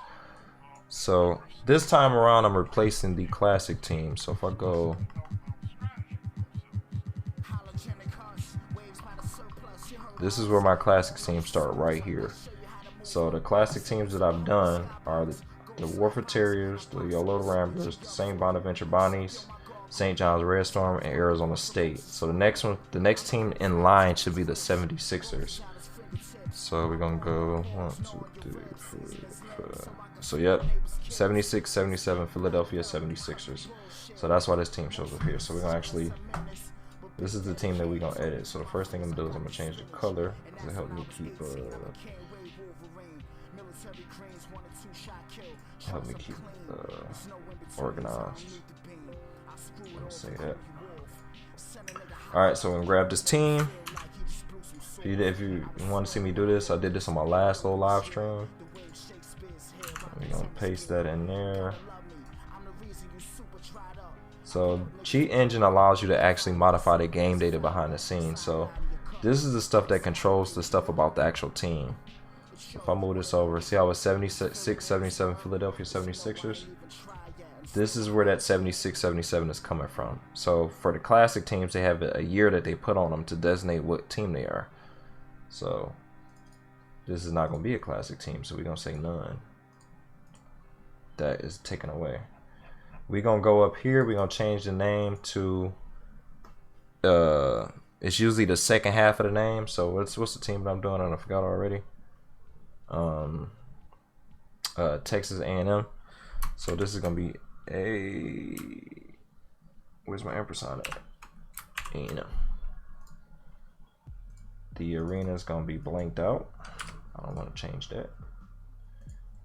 So this time around I'm replacing the classic team. So if I go, this is where my classic teams start right here. So the classic teams that I've done are the Warford Terriers, the Yolo Ramblers, the St. Bonaventure Bonnies, St. John's Red Storm, and Arizona State. So the next team in line should be the 76ers. So we're gonna go 1, 2, 3, 4, 5. So yep, 76, 77, Philadelphia 76ers. So that's why this team shows up here. So we're gonna actually, this is the team that we're gonna edit. So the first thing I'm gonna do is I'm gonna change the color to help me keep organized. Let's say that. Alright, so we're gonna grab this team. If you want to see me do this, I did this on my last little live stream. We're gonna paste that in there. So Cheat Engine allows you to actually modify the game data behind the scenes. So this is the stuff that controls the stuff about the actual team. If I move this over, see how it's 76, 77 Philadelphia 76ers? This is where that 76, 77 is coming from. So for the classic teams, they have a year that they put on them to designate what team they are. So this is not going to be a classic team, so we're going to say none. That is taken away. We're going to go up here. We're going to change the name to, it's usually the second half of the name. So what's the team that I'm doing? I forgot already. Texas A&M. So this is going to be where's my ampersand at? A&M. The arena is going to be blanked out. I don't want to change that.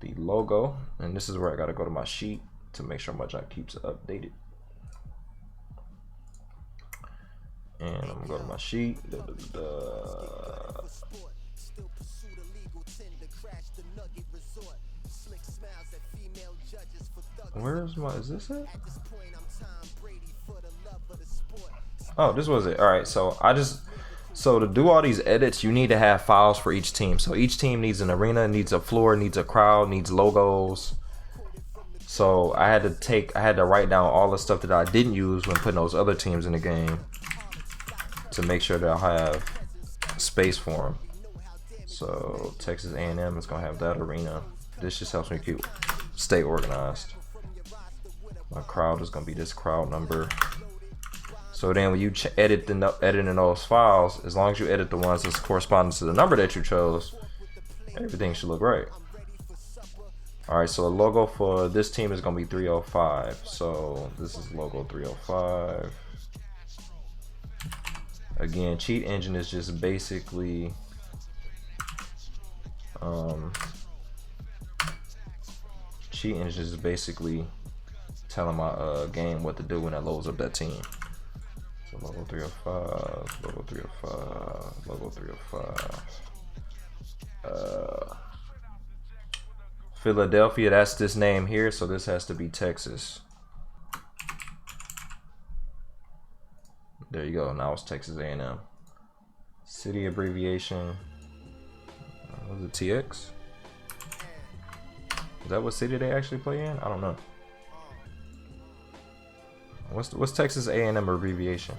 The logo, and this is where I got to go to my sheet to make sure my job keeps it updated. And I'm going to go to my sheet. Where's my, is this it? Oh, this was it. All right, so so to do all these edits, you need to have files for each team. So each team needs an arena, needs a floor, needs a crowd, needs logos. So I had to write down all the stuff that I didn't use when putting those other teams in the game to make sure that I have space for them. So Texas A&M is gonna have that arena. This just helps me stay organized. My crowd is gonna be this crowd number. So then when you edit in those files, as long as you edit the ones that's corresponding to the number that you chose, everything should look right. Alright, so the logo for this team is going to be 305. So this is logo 305. Again, Cheat Engine is just basically Cheat Engine is basically telling my game what to do when it loads up that team. So logo 305, logo 305, logo 305. Philadelphia, that's this name here, so this has to be Texas. There you go, now it's Texas A&M. City abbreviation, was it TX? Is that what city they actually play in? I don't know. What's Texas A&M abbreviation?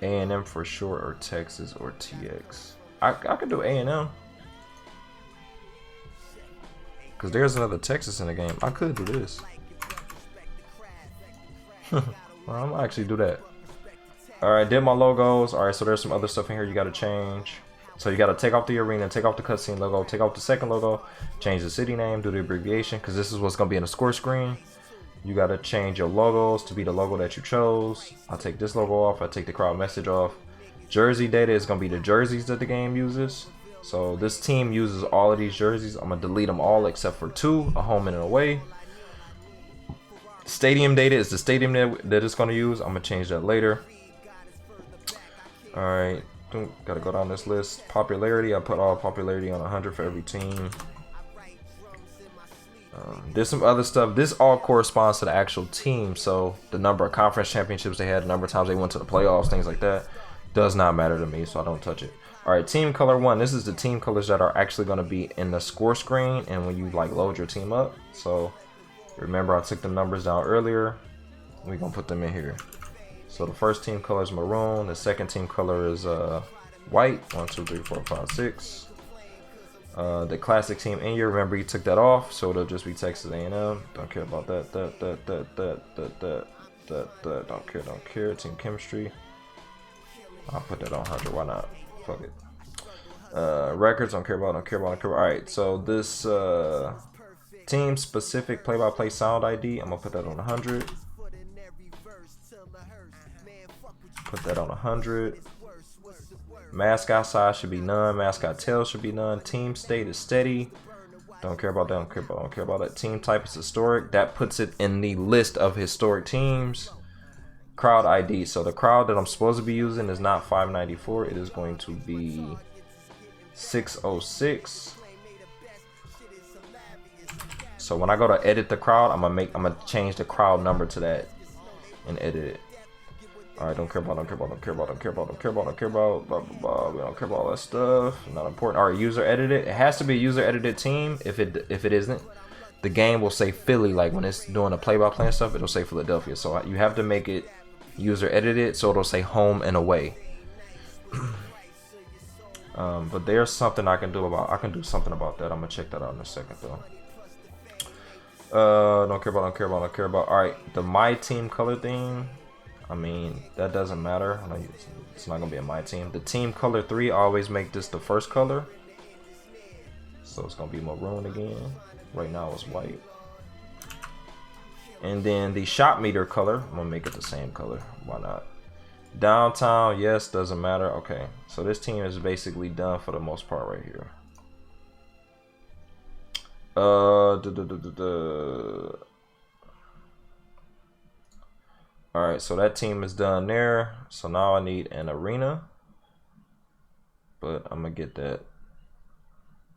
A&M for short, or Texas, or TX. I could do A&M. Because there's another Texas in the game. I could do this. Well, I'm gonna actually do that. Alright, did my logos. Alright, so there's some other stuff in here you gotta change. So you gotta take off the arena, take off the cutscene logo, take off the second logo, change the city name, do the abbreviation, because this is what's gonna be in the score screen. You gotta change your logos to be the logo that you chose. I'll take this logo off, I take the crowd message off. Jersey data is gonna be the jerseys that the game uses. So this team uses all of these jerseys. I'm gonna delete them all except for 2, a home and an away. Stadium data is the stadium that it's gonna use. I'm gonna change that later. Alright, gotta go down this list. Popularity, I put all popularity on 100 for every team. There's some other stuff. This all corresponds to the actual team. So the number of conference championships they had, the number of times they went to the playoffs, things like that, does not matter to me, so I don't touch it. Alright, team color 1. This is the team colors that are actually going to be in the score screen and when you like load your team up. So remember, I took the numbers down earlier. We're going to put them in here. So the first team color is maroon. The second team color is white. 1, 2, 3, 4, 5, 6. The classic team in here, remember you took that off, so it'll just be Texas A&M. Don't care about that. Don't care. Team chemistry. I'll put that on 100. Why not? Fuck it. Records. Don't care about. All right. So this team specific play-by-play sound ID. I'm gonna put that on 100. Put that on 100. Mascot size should be none. Mascot tail should be none. Team state is steady. Don't care about that. Don't care about that. Team type is historic. That puts it in the list of historic teams. Crowd ID. So the crowd that I'm supposed to be using is not 594. It is going to be 606. So when I go to edit the crowd, I'm gonna change the crowd number to that and edit it. Alright, don't care about, blah, blah, blah. We don't care about all that stuff. Not important. Alright, user edited. It has to be a user edited team. If it isn't, the game will say Philly. Like when it's doing a play-by-play and stuff, it'll say Philadelphia. So you have to make it user edited, so it'll say home and away. But there's something I can do about. I can do something about that. I'm gonna check that out in a second though. Don't care about. Alright, the my team color theme. I mean, that doesn't matter. It's not gonna be a my team. The team color 3, I always make this the first color. So it's gonna be maroon again. Right now it's white. And then the shot meter color, I'm gonna make it the same color. Why not? Downtown, yes, doesn't matter. Okay, so this team is basically done for the most part right here. Alright, so that team is done there. So now I need an arena. But I'm going to get that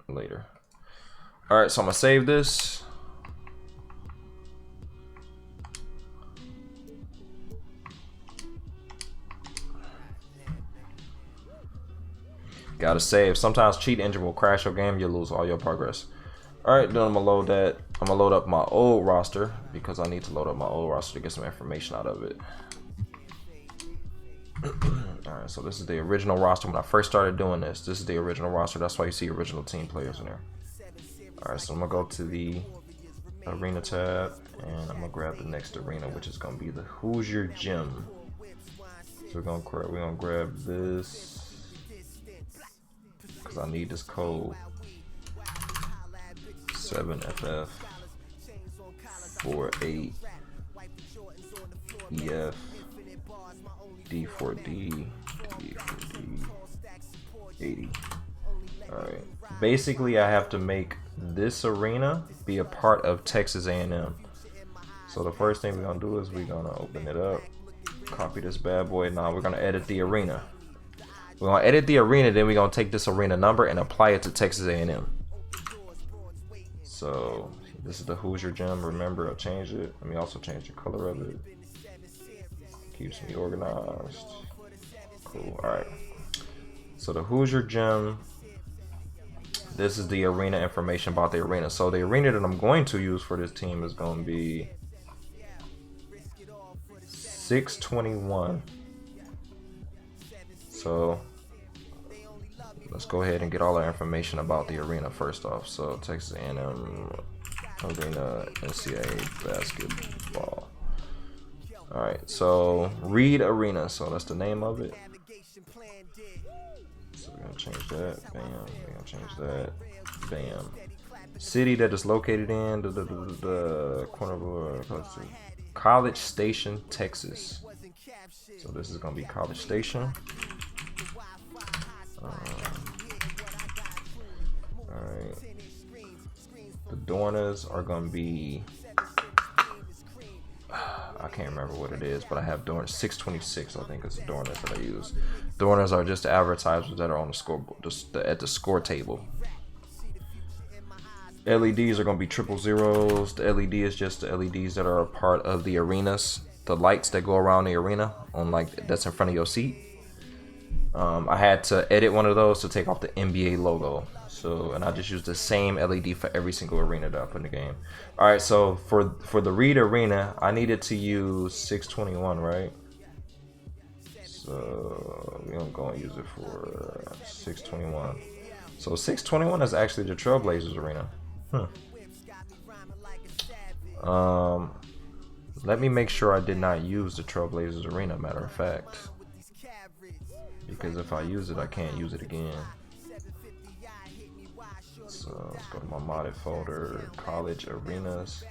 later. Alright, so I'm going to save this. Gotta save. Sometimes Cheat Engine will crash your game. You'll lose all your progress. Alright, then I'm going to load that. I'm going to load up my old roster because I need to load up my old roster to get some information out of it. Alright, so this is the original roster when I first started doing this. This is the original roster. That's why you see original team players in there. Alright, so I'm going to go to the arena tab and I'm going to grab the next arena, which is going to be the Hoosier Gym. So we're going to grab this because I need this code. 7FF 48 EF D4D D4D 80. Alright, basically I have to make this arena be a part of Texas A&M. So the first thing we're gonna do is we're gonna open it up, copy this bad boy. Now we're gonna edit the arena. We're gonna edit the arena, then we're gonna take this arena number and apply it to Texas A&M. So this is the Hoosier Gym. Remember, I changed it. Let me also change the color of it. Keeps me organized. Cool. All right. So the Hoosier Gym. This is the arena information about the arena. So the arena that I'm going to use for this team is going to be 621. So let's go ahead and get all our information about the arena first off. So Texas A&M Arena NCAA basketball. All right, so Reed Arena. So that's the name of it. So we're gonna change that. Bam. We're gonna change that. Bam. City that is located in the corner of College Station, Texas. So this is gonna be College Station. Alright. The Dornas are gonna be, I can't remember what it is, but I have Dornas 626. I think it's the Dornas that I use. Dornas are just the advertisers that are on the scoreboard, at the score table. LEDs are going to be 000s. The LED is just the LEDs that are a part of the arenas. The lights that go around the arena on that's in front of your seat. I had to edit one of those to take off the NBA logo. So, and I just used the same LED for every single arena that I put in the game. All right, so for the Reed Arena, I needed to use 621, right? So we're going to use it for 621. So 621 is actually the Trailblazers Arena. Let me make sure I did not use the Trailblazers Arena, matter of fact, because if I use it, I can't use it again. So let's go to my modded folder, college arenas.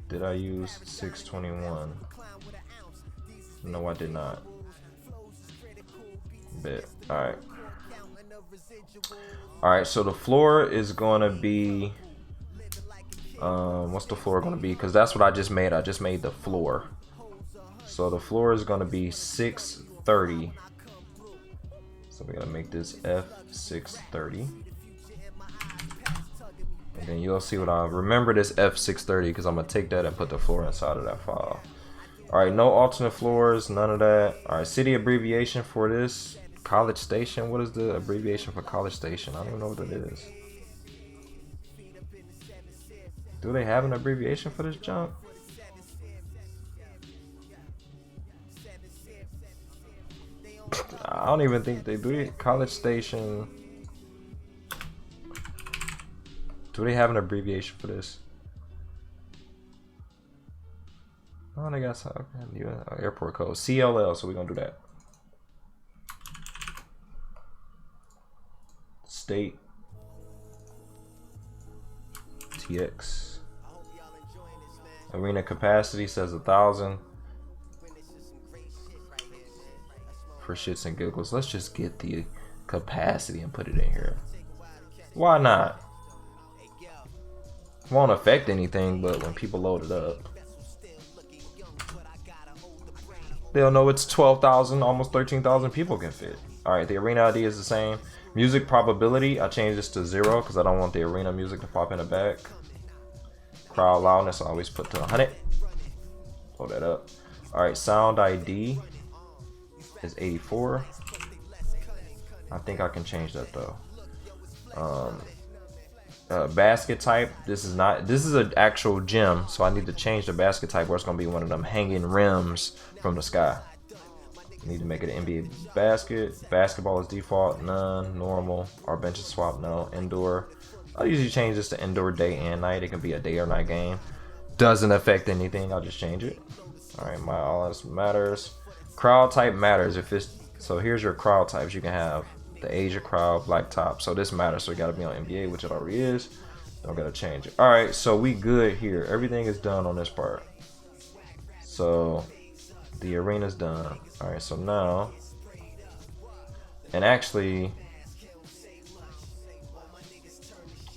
Did I use 621? No, I did not. Bet. Alright, so the floor is gonna be what's the floor gonna be? Because that's what I just made. I just made the floor. So the floor is gonna be 630. So we're gonna make this F630. And then you'll see what I remember this F630, because I'm gonna take that and put the floor inside of that file. Alright, no alternate floors, none of that. Alright, city abbreviation for this. College Station. What is the abbreviation for College Station? I don't even know what it is. Do they have an abbreviation for this junk? I don't even think they do. College Station. Do they have an abbreviation for this? Oh, they got some airport code. CLL, so we're gonna do that. State TX. Arena capacity says 1,000. For shits and giggles, let's just get the capacity and put it in here. Why not? Won't affect anything, but when people load it up, they'll know it's 12,000, almost 13,000 people can fit. Alright, the arena ID is the same. Music probability, I changed this to 0 because I don't want the arena music to pop in the back. Crowd loudness, I always put to 100. Pull that up. Alright, sound ID is 84. I think I can change that though. Basket type, this is an actual gym, so I need to change the basket type where it's gonna be one of them hanging rims from the sky. Need to make it an NBA basket. Basketball is default, none. Normal. Our benches swap, no. Indoor. I usually change this to indoor day and night. It can be a day or night game. Doesn't affect anything. I'll just change it. Alright, my all this matters. Crowd type matters. If it's so, here's your crowd types. You can have the Asia crowd, black top. So this matters. So it gotta be on NBA, which it already is. Don't gotta change it. Alright, so we good here. Everything is done on this part. So the arena's done. Alright, so now, and actually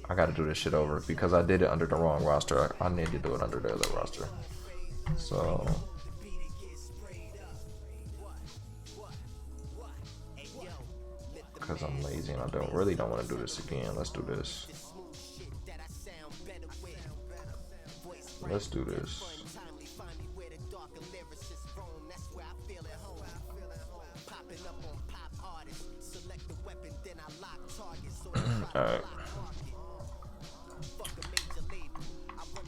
I gotta do this shit over because I did it under the wrong roster. I need to do it under the other roster. So because I'm lazy and I really don't want to do this again. Let's do this. Let's do this. Alright.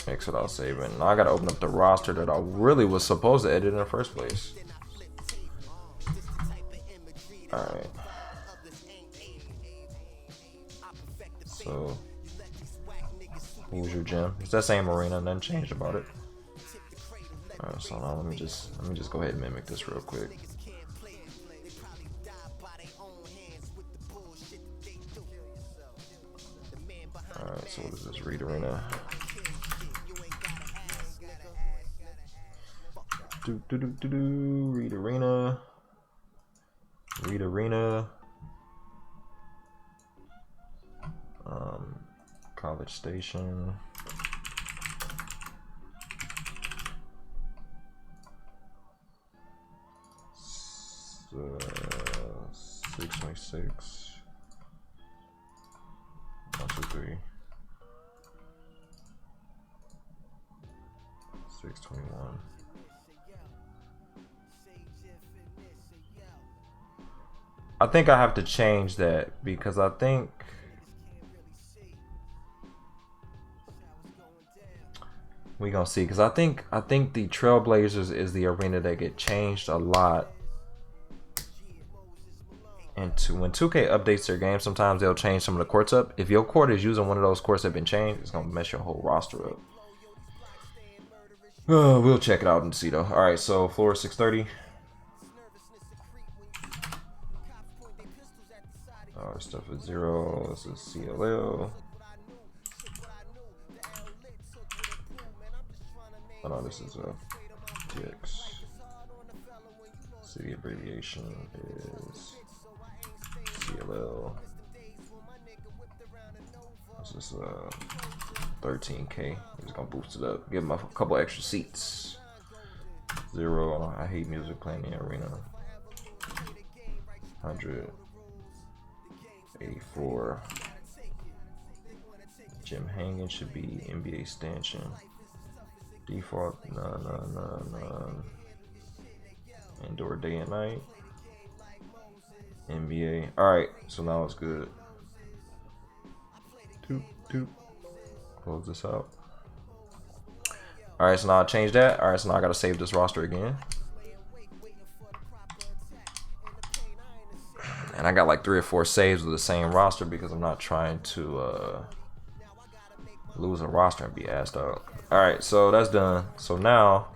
Exit all saving. Now I gotta open up the roster that I really was supposed to edit in the first place. Alright. So who's your gym? It's that same arena, nothing changed about it. Alright, so now let me just go ahead and mimic this real quick. Alright, so what is this? Reed Arena. Reed Arena. Reed Arena. College Station. So, 626. 1, 2, 3. 621. I think I have to change that because I think we gonna see, because I think the Trailblazers is the arena that get changed a lot. And when 2K updates their game, sometimes they'll change some of the courts up. If your court is using one of those courts that have been changed, it's gonna mess your whole roster up. We'll check it out and see though. All right, so floor 630. Our stuff is 0. This is CLL. Oh no, this is TX. City abbreviation is CLL. This is 13K. I'm just gonna boost it up. Give them a couple extra seats. 0. I hate music playing in the arena. 100. 84. Gym hanging should be NBA stanchion. Default, none. Indoor day and night. NBA. Alright, so now it's good. Close this out. Alright, so now I changed that. Alright, so now I gotta save this roster again. And I got like 3 or 4 saves with the same roster because I'm not trying to lose a roster and be assed out. Alright, so that's done. So now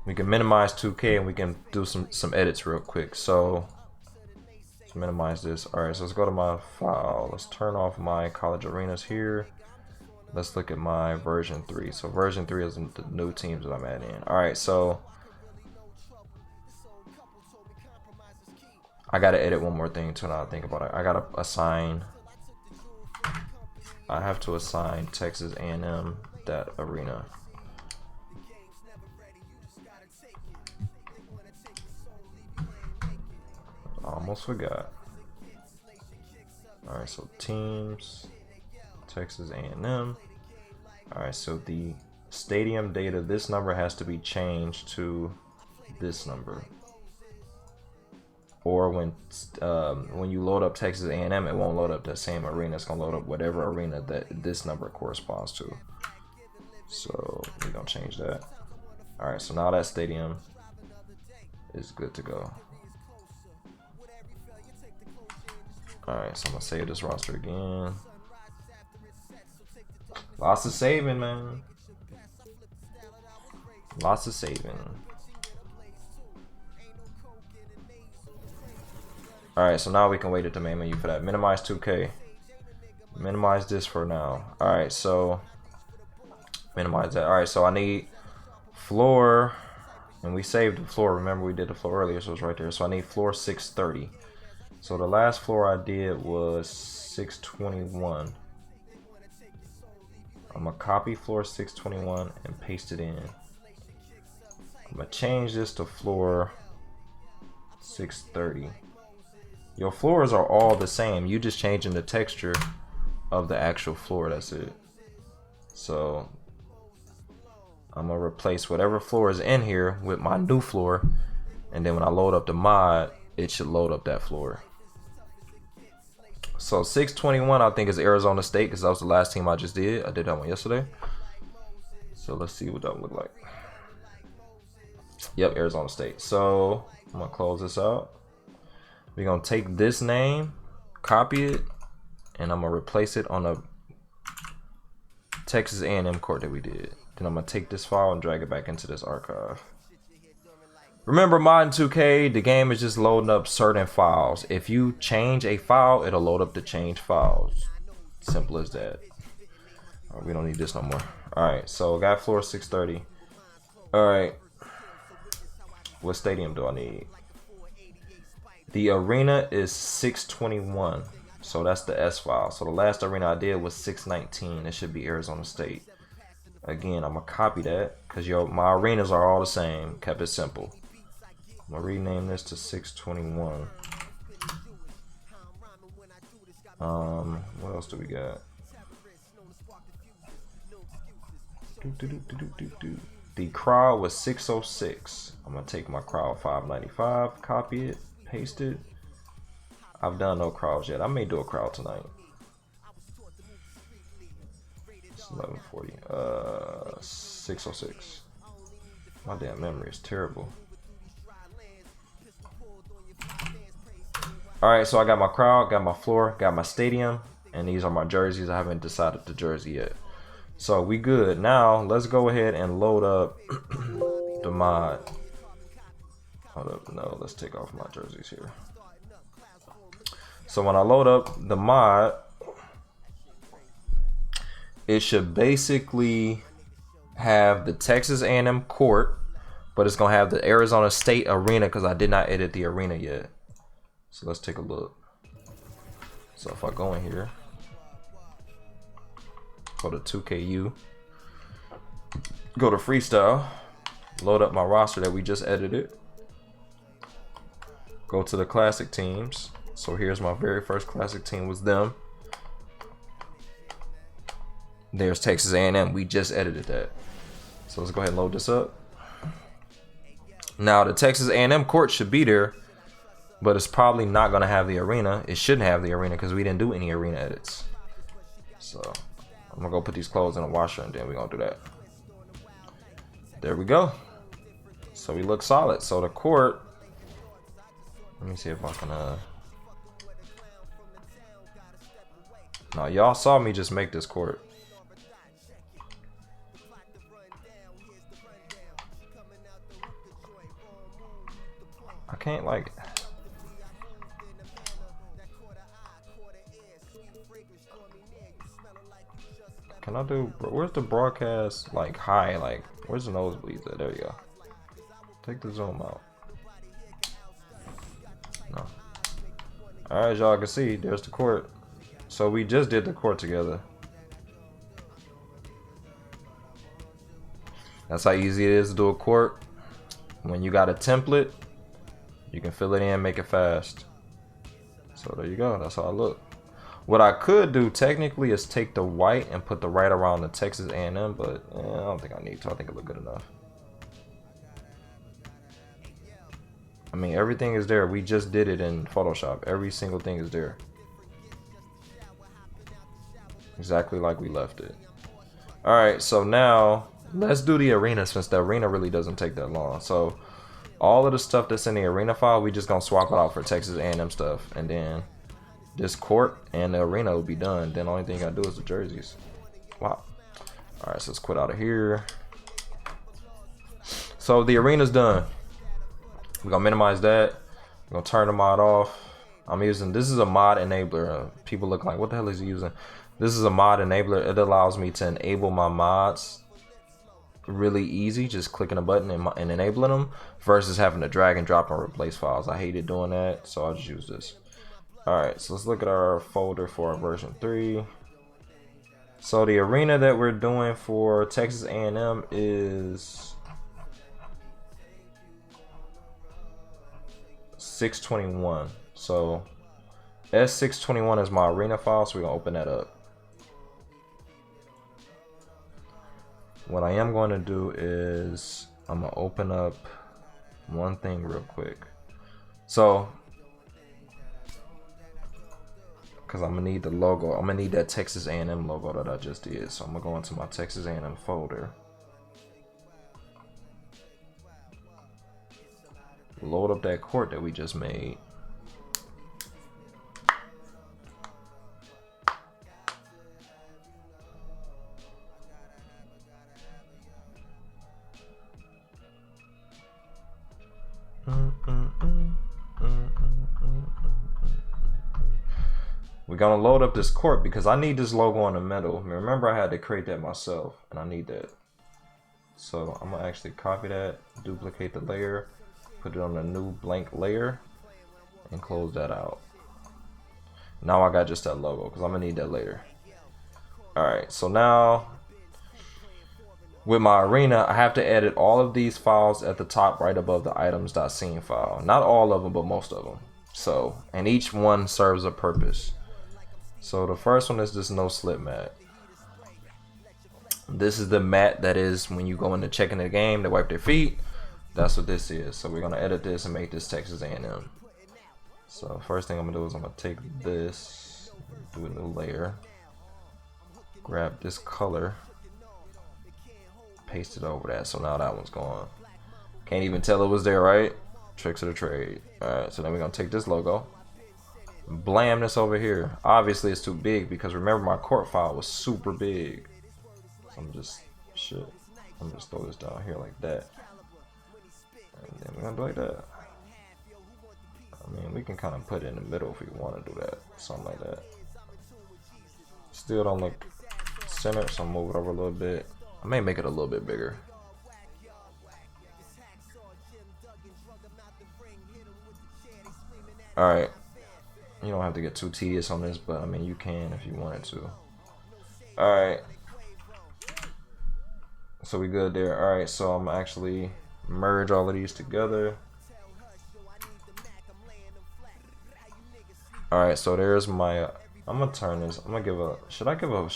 we can minimize 2K and we can do some edits real quick. So let's minimize this. Alright, so let's go to my file. Let's turn off my college arenas here. Let's look at my version 3. So version 3 is the new teams that I'm adding in. Alright, so I gotta edit one more thing too now I think about it. I gotta assign, I have to assign Texas A&M that arena. Almost forgot. Alright, so teams, Texas A&M. Alright, so the stadium data, this number has to be changed to this number. Or when you load up Texas A&M, it won't load up that same arena. It's gonna load up whatever arena that this number corresponds to. So we're gonna change that. All right, so now that stadium is good to go. All right, so I'm gonna save this roster again. Lots of saving, man. Lots of saving. Alright, so now we can wait at the main menu for that. Minimize 2K. Minimize this for now. Alright, so minimize that. Alright, so I need floor, and we saved the floor. Remember we did the floor earlier, so it's right there. So I need floor 630. So the last floor I did was 621. I'm gonna copy floor 621 and paste it in. I'm gonna change this to floor 630. Your floors are all the same. You just changing the texture of the actual floor. That's it. So I'm gonna replace whatever floor is in here with my new floor, and then when I load up the mod, it should load up that floor. So 621 I think is Arizona State because that was the last team I just did. I did that one yesterday. So let's see what that would look like. Yep, Arizona State. So I'm gonna close this out. We're gonna take this name, copy it, and I'm gonna replace it on a Texas A&M court that we did. Then I'm gonna take this file and drag it back into this archive. Remember, Modern 2K, the game is just loading up certain files. If you change a file, it'll load up the change files. Simple as that. Right, we don't need this no more. Alright, so I got floor 630. Alright. What stadium do I need? The arena is 621. So that's the S file. So the last arena I did was 619. It should be Arizona State. Again, I'm going to copy that because my arenas are all the same. Kept it simple. I'm going to rename this to 621. What else do we got? The crowd was 606. I'm going to take my crowd 595, copy it, paste it. I've done no crowds yet. I may do a crowd tonight. It's 1140. 606. My damn memory is terrible. Alright, so I got my crowd, got my floor, got my stadium, and these are my jerseys. I haven't decided the jersey yet. So we good. Now let's go ahead and load up the mod. Hold up, no, let's take off my jerseys here. So when I load up the mod, it should basically have the Texas A&M court, but it's gonna have the Arizona State arena because I did not edit the arena yet. So let's take a look. So if I go in here, go to 2KU, go to freestyle, load up my roster that we just edited, go to the classic teams. So here's my very first classic team, was them. There's Texas A&M. We just edited that. So let's go ahead and load this up. Now the Texas A&M court should be there, but it's probably not going to have the arena. It shouldn't have the arena because we didn't do any arena edits. So I'm going to go put these clothes in a washer and then we're going to do that. There we go. So we look solid. So the court, let me see if I can... Now y'all saw me just make this court. I can't like... Can I do... Where's the broadcast like high? Like where's the nosebleeds at? There you go. Take the zoom out. No. Alright, y'all can see there's the court. So we just did the court together. That's how easy it is to do a court. When you got a template, you can fill it in, make it fast. So there you go. That's how I look. What I could do technically is take the white and put the right around the Texas A&M, but I don't think I need to. I think it look good enough. I mean, everything is there. We just did it in Photoshop. Every single thing is there. Exactly like we left it. Alright, so now let's do the arena since the arena really doesn't take that long. So all of the stuff that's in the arena file, we just gonna swap it out for Texas A&M stuff, and then this court and the arena will be done. Then the only thing I gotta do is the jerseys. Wow. Alright, so let's quit out of here. So the arena's done. We're gonna minimize that. We're gonna turn the mod off. I'm using, this is a mod enabler. People look like, what the hell is he using? This is a mod enabler. It allows me to enable my mods really easy, just clicking a button and enabling them, versus having to drag and drop and replace files. I hated doing that, so I'll just use this. Alright, so let's look at our folder for our version 3. So the arena that we're doing for Texas A&M is 621. So S621 is my arena file, so we're gonna open that up. What I am going to do is I'm gonna open up one thing real quick. So, because I'm gonna need the logo, I'm gonna need that Texas A&M logo that I just did. So I'm gonna go into my Texas A&M folder, load up that court that we just made. We're gonna load up this court because I need this logo in the middle. Remember, I had to create that myself, and I need that. So I'm gonna actually copy that, duplicate the layer, put it on a new blank layer, and close that out. Now I got just that logo because I'm gonna need that later. Alright, so now with my arena, I have to edit all of these files at the top right above the items.scene file. Not all of them, but most of them. So, and each one serves a purpose. So the first one is this no slip mat. This is the mat that is when you go into checking the game, they wipe their feet. That's what this is. So we're gonna edit this and make this Texas A&M. So first thing I'm gonna do is I'm gonna take this, do a new layer, grab this color, paste it over that. So now that one's gone. Can't even tell it was there, right? Tricks of the trade. Alright, so then we're gonna take this logo, blam this over here. Obviously it's too big because remember my court file was super big. So I'm just throw this down here like that. And then we're gonna do like that. I mean, we can kind of put it in the middle if we want to do that. Something like that. Still don't look centered, so I'll move it over a little bit. I may make it a little bit bigger. Alright. You don't have to get too tedious on this, but I mean, you can if you wanted to. Alright. So we good there. Alright, so I'm actually merge all of these together. Alright, so there's my I'm gonna turn this. I'm gonna give a should I give a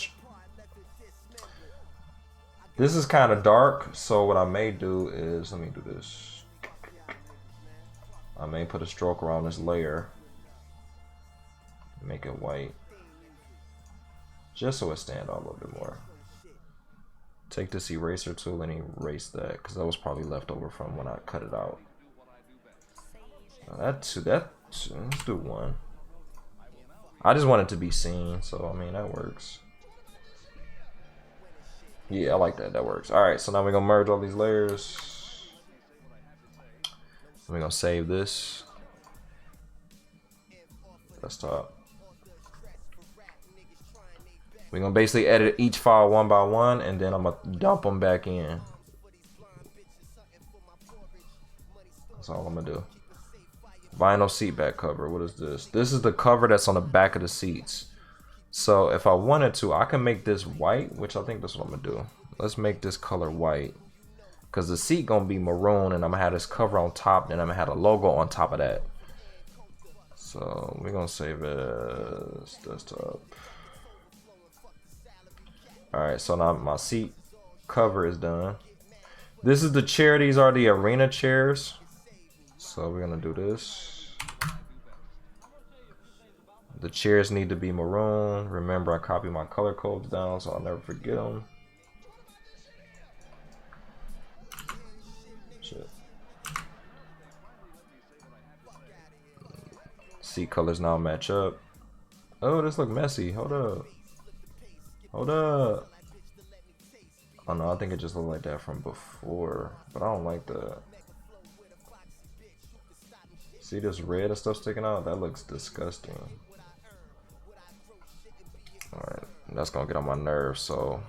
this is kind of dark, so what I may do is let me do this. I may put a stroke around this layer, make it white just so it stand out a little bit more. Take this eraser tool and erase that because that was probably left over from when I cut it out. Let's do one. I just want it to be seen, so I mean that works. Yeah, I like that. That works. Alright, so now we're gonna merge all these layers. We're gonna save this. Desktop. We're gonna basically edit each file one by one, and then I'm gonna dump them back in. That's all I'm gonna do. Vinyl seat back cover. What is this? This is the cover that's on the back of the seats. So if I wanted to, I can make this white, which I think that's what I'm gonna do. Let's make this color white, because the seat gonna be maroon, and I'm gonna have this cover on top, and I'm gonna have a logo on top of that. So we're gonna save it as desktop. Alright, so now my seat cover is done. This is the chair. These are the arena chairs. So we're gonna do this. The chairs need to be maroon. Remember, I copied my color codes down, so I'll never forget them. Shit. Seat colors now match up. Oh, this look messy. Hold up. Hold up. Oh no, I think it just looked like that from before, but I don't like that. See this red and stuff sticking out? That looks disgusting. Alright, that's gonna get on my nerves, so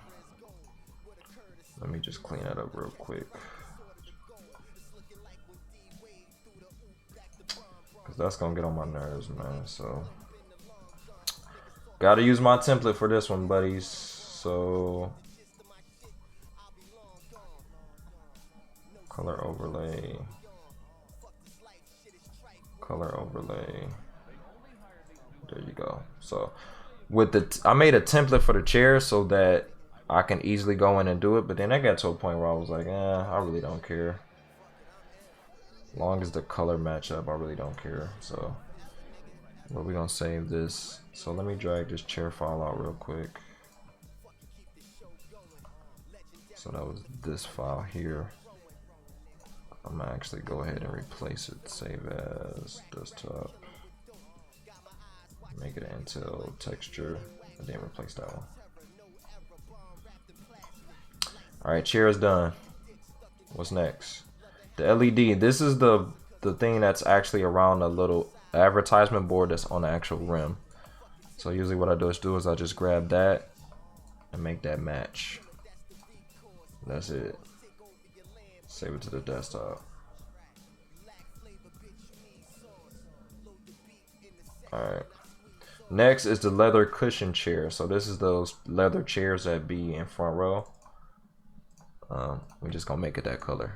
let me just clean that up real quick. Cause that's gonna get on my nerves, man, so gotta use my template for this one, buddies. So color overlay. Color overlay. There you go. So with the I made a template for the chair so that I can easily go in and do it, but then I got to a point where I was like, I really don't care. As long as the color match up, I really don't care. So we're gonna save this. So let me drag this chair file out real quick. So that was this file here. I'm gonna actually go ahead and replace it. Save as desktop. Make it Intel texture, and then replace that one. Alright, chair is done. What's next? The LED. This is the thing that's actually around the little advertisement board that's on the actual rim. So usually what I do is I just grab that and make that match. That's it. Save it to the desktop. Alright. Next is the leather cushion chair. So this is those leather chairs that be in front row. We just gonna make it that color.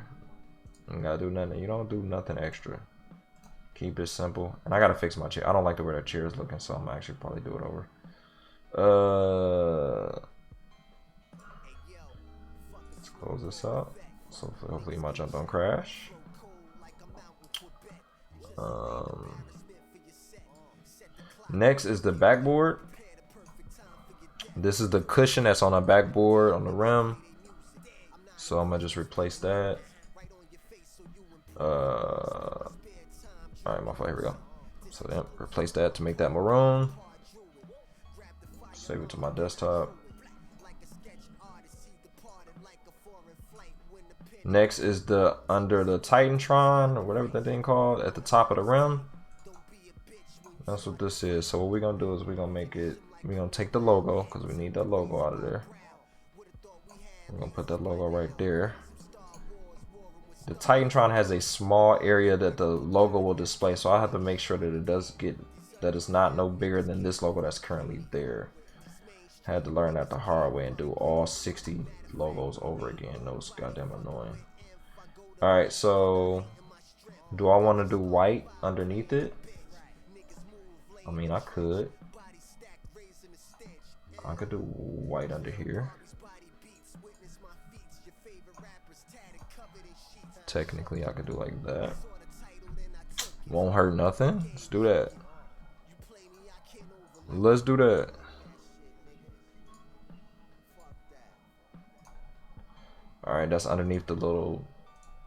You gotta do nothing. You don't do nothing extra. Keep it simple. And I gotta fix my chair. I don't like the way that chair is looking, so I'm actually probably do it over. Let's close this up. So hopefully my jump don't crash. Next is the backboard. This is the cushion that's on the backboard on the rim. So I'm gonna just replace that. Alright, my fault, here we go. So then replace that to make that maroon. Save it to my desktop. Next is the under the Titantron or whatever that thing called at the top of the rim. That's what this is. So what we're gonna do is we're gonna make it, we're gonna take the logo because we need that logo out of there. We're gonna put that logo right there. The Titantron has a small area that the logo will display, so I have to make sure that it does get, that it's not no bigger than this logo that's currently there. Had to learn that the hard way and do all 60 logos over again. That was goddamn annoying. Alright, so do I want to do white underneath it? I mean, I could do white under here. Technically, I could do like that. Won't hurt nothing. Let's do that. Let's do that. Alright, that's underneath the little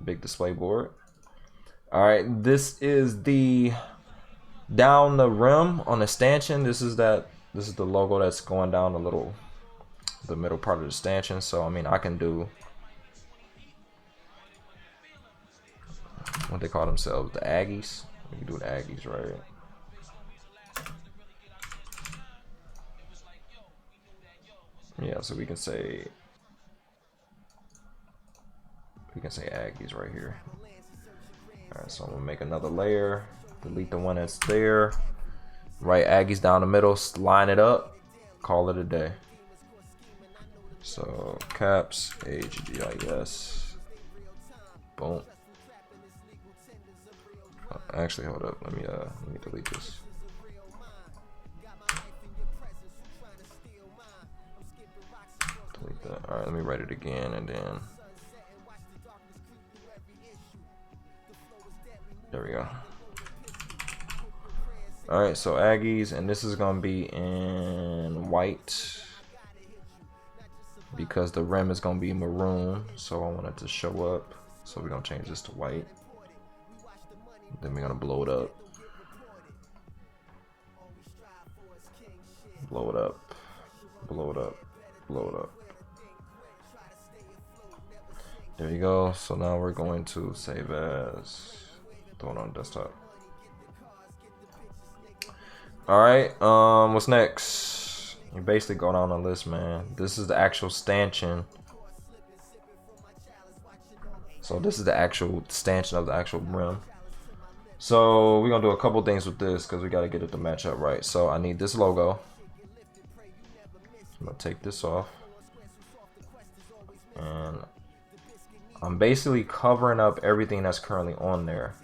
big display board. Alright, this is the down the rim on the stanchion. This is the logo that's going down the middle part of the stanchion. So I mean, I can do what they call themselves, the Aggies. We can do the Aggies, right? Yeah, so we can say Aggies right here. Alright, so I'm gonna make another layer, delete the one that's there, write Aggies down the middle, line it up, call it a day. So caps AGGIS, boom. Actually, hold up, let me delete this. Delete that. Alright, let me write it again, and then there we go. Alright, so Aggies, and this is gonna be in white because the rim is gonna be maroon, so I want it to show up. So we're gonna change this to white. Then we're gonna blow it up. Blow it up. Blow it up. Blow it up. There you go. So now we're going to save as, throw it on desktop. Alright, what's next? You basically go down the list, man. This is the actual stanchion. So this is the actual stanchion of the actual rim. So we're gonna do a couple things with this because we gotta get it to match up right. So I need this logo. I'm gonna take this off. And I'm basically covering up everything that's currently on there.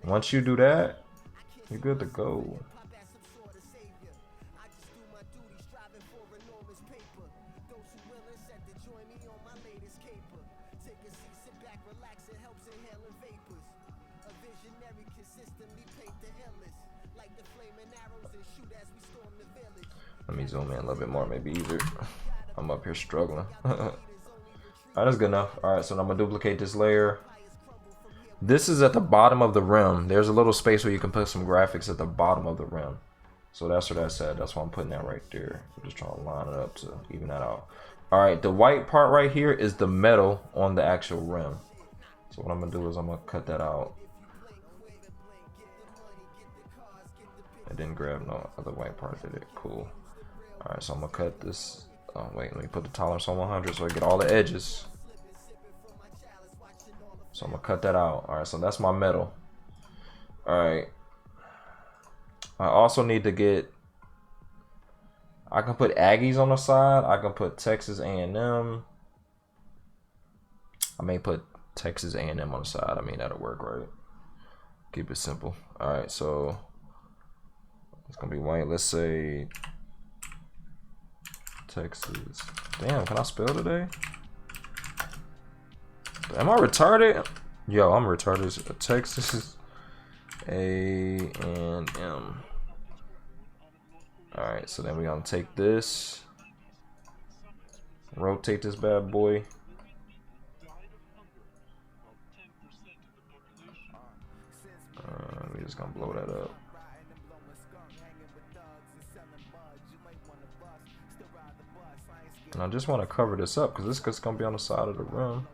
Once you do that, you're good to go. Let me zoom in a little bit more, maybe easier. I'm up here struggling. Alright, that's good enough. Alright, so I'm gonna duplicate this layer. This is at the bottom of the rim. There's a little space where you can put some graphics at the bottom of the rim. So that's what that's at. That's why I'm putting that right there. I'm just trying to line it up to even that out. Alright, the white part right here is the metal on the actual rim. So what I'm gonna do is I'm gonna cut that out. It didn't grab no other white part, did it? Cool. Alright, so I'm gonna cut this. Oh wait, let me put the tolerance on 100 so I get all the edges. So I'm gonna cut that out. Alright, so that's my metal. Alright. I also need to get, I can put Aggies on the side. I can put Texas A&M. I may put Texas A&M on the side. I mean, that'll work, right? Keep it simple. Alright, so it's gonna be white. Let's say Texas. Damn, can I spell today? Am I retarded? Yo, I'm retarded. Texas A&M. Alright, so then we're gonna take this, rotate this bad boy. We're just gonna blow that up. And I just want to cover this up because this is gonna be on the side of the rim.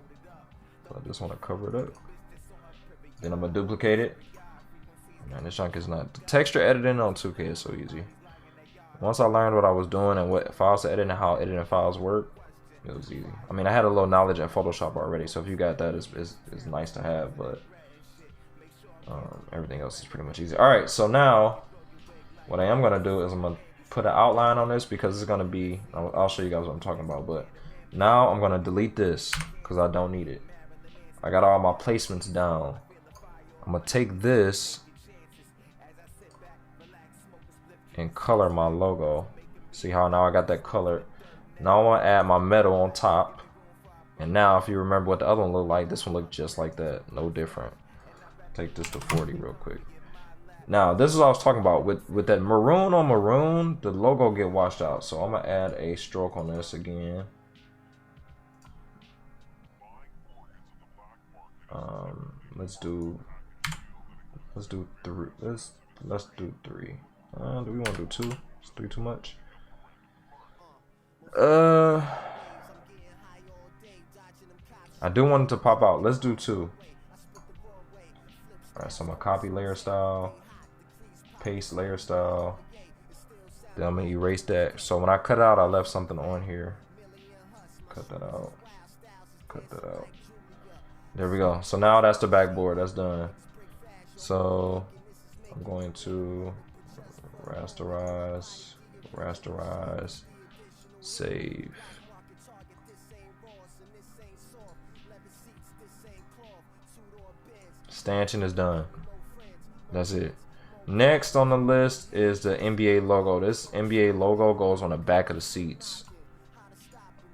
So I just want to cover it up. Then I'm gonna duplicate it. Man, this chunk is not. The texture editing on 2K is so easy. Once I learned what I was doing and what files to edit and how editing files work, it was easy. I mean, I had a little knowledge in Photoshop already, so if you got that, it's nice to have, but everything else is pretty much easy. All right, so now what I am gonna do is I'm gonna put an outline on this because it's gonna be, I'll show you guys what I'm talking about, but now I'm gonna delete this because I don't need it. I got all my placements down. I'm gonna take this and color my logo. See how now I got that color. Now I want to add my metal on top. And now if you remember what the other one looked like, this one looked just like that. No different. Take this to 40 real quick. Now this is what I was talking about. With that maroon on maroon, the logo get washed out. So I'm going to add a stroke on this again. Let's do 3. Let's do 3. Do we want to do 2? Is 3 too much? I do want it to pop out. Let's do 2. Alright, so I'm gonna copy layer style, paste layer style. Then I'm gonna erase that. So when I cut out, I left something on here. Cut that out. Cut that out. There we go. So now that's the backboard. That's done. So I'm going to rasterize, save. Stanchion is done. That's it. Next on the list is the NBA logo. This NBA logo goes on the back of the seats.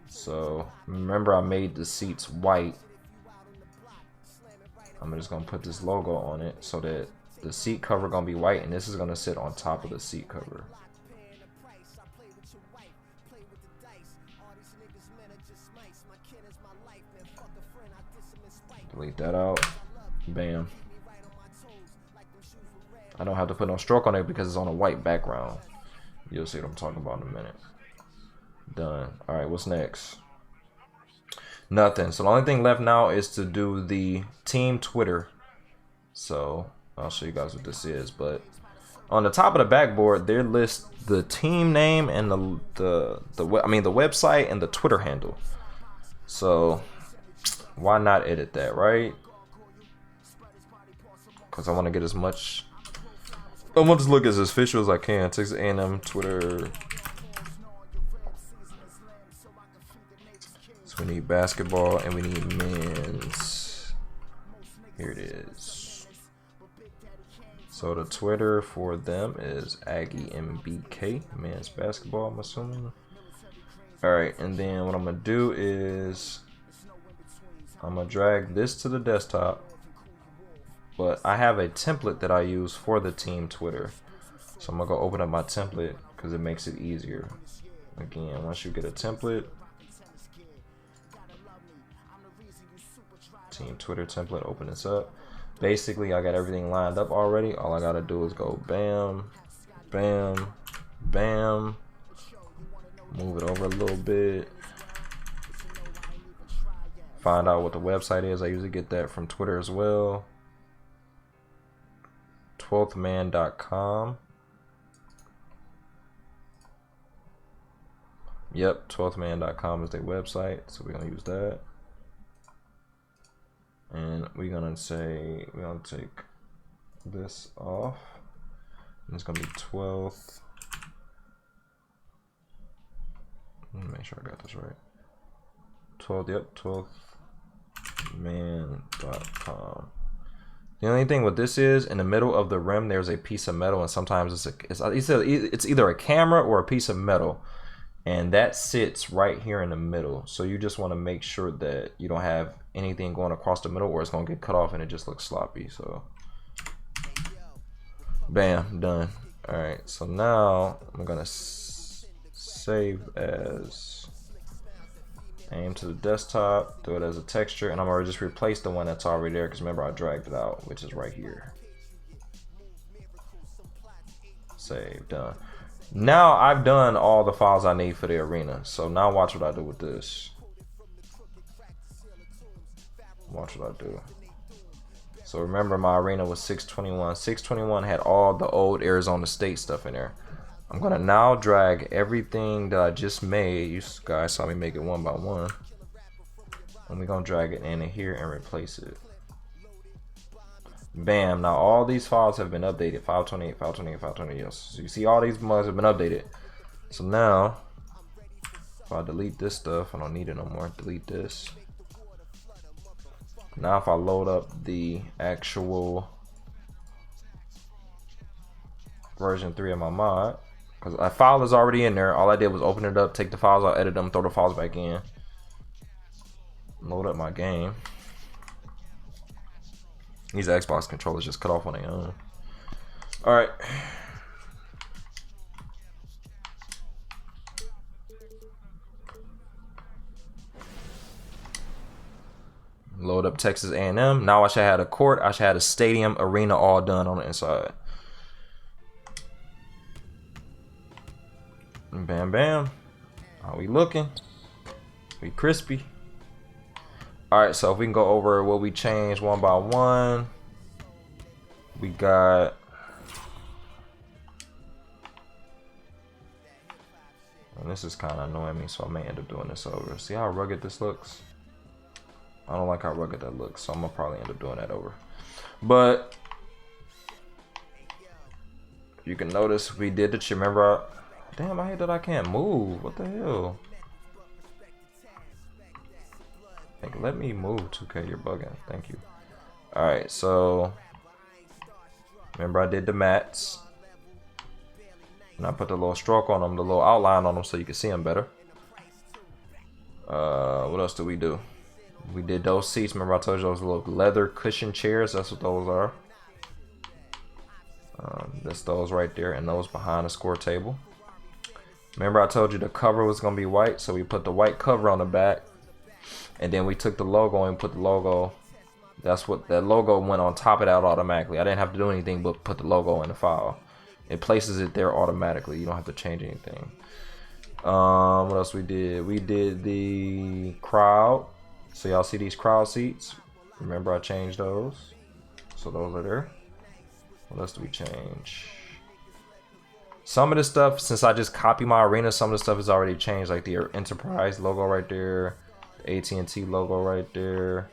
So remember I made the seats white. I'm just gonna put this logo on it so that the seat cover gonna be white and this is gonna sit on top of the seat cover. Delete that out. Bam. I don't have to put no stroke on it because it's on a white background. You'll see what I'm talking about in a minute. Done. Alright, what's next? Nothing. So the only thing left now is to do the team Twitter. So I'll show you guys what this is. But on the top of the backboard, there lists the team name and the website and the Twitter handle. So why not edit that, right? Because I want to get as much. I want this to look as official as I can. Texas A&M Twitter. So we need basketball and we need men's. Here it is. So the Twitter for them is Aggie MBK, men's basketball, I'm assuming. Alright, and then what I'm going to do is I'm going to drag this to the desktop. But I have a template that I use for the team Twitter. So I'm going to go open up my template because it makes it easier. Again, once you get a template, team Twitter template, open this up. Basically, I got everything lined up already. All I got to do is go bam, bam, bam. Move it over a little bit. Find out what the website is. I usually get that from Twitter as well. 12thman.com. Yep, 12thman.com is their website, so we're gonna use that. And we're gonna say we're gonna take this off. And it's gonna be 12th. Let me make sure I got this right. 12th, yep, 12thman.com. The only thing with this is, in the middle of the rim, there's a piece of metal, and sometimes it's either a camera or a piece of metal, and that sits right here in the middle. So you just want to make sure that you don't have anything going across the middle, or it's gonna get cut off and it just looks sloppy. So, bam, done. All right, so now I'm gonna save as. Aim to the desktop, do it as a texture, and I'm gonna just replace the one that's already there because remember I dragged it out, which is right here. Save, done. Now I've done all the files I need for the arena. So now watch what I do with this. Watch what I do. So remember my arena was 621. 621 had all the old Arizona State stuff in there. I'm gonna now drag everything that I just made. You guys saw me make it one by one. And we're gonna drag it in here and replace it. Bam, now all these files have been updated. 528, 528, 528. So you see all these ones have been updated. So now, if I delete this stuff, I don't need it no more. Delete this. Now if I load up the actual version 3 of my mod, because a file is already in there. All I did was open it up, take the files out, edit them, throw the files back in. Load up my game. These Xbox controllers just cut off on their own. Alright. Load up Texas A&M. Now I should have a court. I should have a stadium, arena all done on the inside. Bam, bam. How we looking? We crispy. All right, so if we can go over what we changed one by one. We got. And this is kind of annoying me, so I may end up doing this over. See how rugged this looks? I don't like how rugged that looks, so I'm gonna probably end up doing that over. But you can notice we did the. Remember? Damn, I hate that I can't move. What the hell? Like, let me move, 2K. You're bugging. Thank you. All right, so remember I did the mats, and I put the little stroke on them, the little outline on them, so you can see them better. What else did we do? We did those seats. Remember I told you those little leather cushion chairs? That's what those are. That's those right there, and those behind the score table. Remember I told you the cover was gonna be white, so we put the white cover on the back, and then we took the logo and put the logo. That's what that logo went on top of that automatically. I didn't have to do anything but put the logo in the file. It places it there automatically. You don't have to change anything. What else we did? We did the crowd. So y'all see these crowd seats? Remember I changed those, so those are there. What else do we change? Some of the stuff, since I just copied my arena, some of the stuff is already changed, like the Enterprise logo right there, the AT&T logo right there.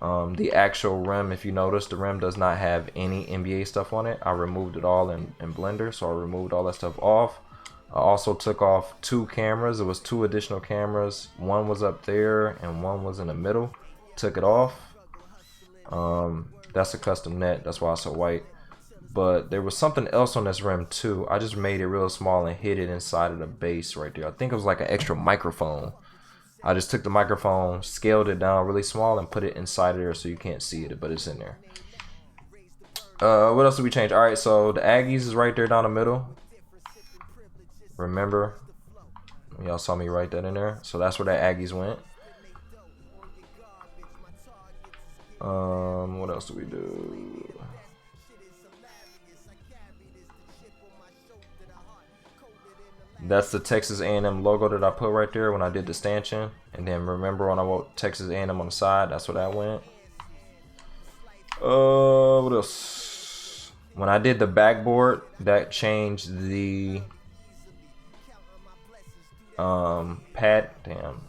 The actual rim, if you notice, the rim does not have any NBA stuff on it. I removed it all in Blender, so I removed all that stuff off. I also took off 2 cameras. It was 2 additional cameras. One was up there and one was in the middle. Took it off. That's a custom net. That's why it's so white. But there was something else on this rim too. I just made it real small and hid it inside of the base right there. I think it was like an extra microphone. I just took the microphone, scaled it down really small, and put it inside of there so you can't see it, but it's in there. What else did we change? All right, so the Aggies is right there down the middle. Remember, y'all saw me write that in there. So that's where that Aggies went. What else do we do? That's the Texas A&M logo that I put right there when I did the stanchion. And then remember when I wrote Texas A&M on the side, that's where that went. What else? When I did the backboard, that changed the Pad. Damn.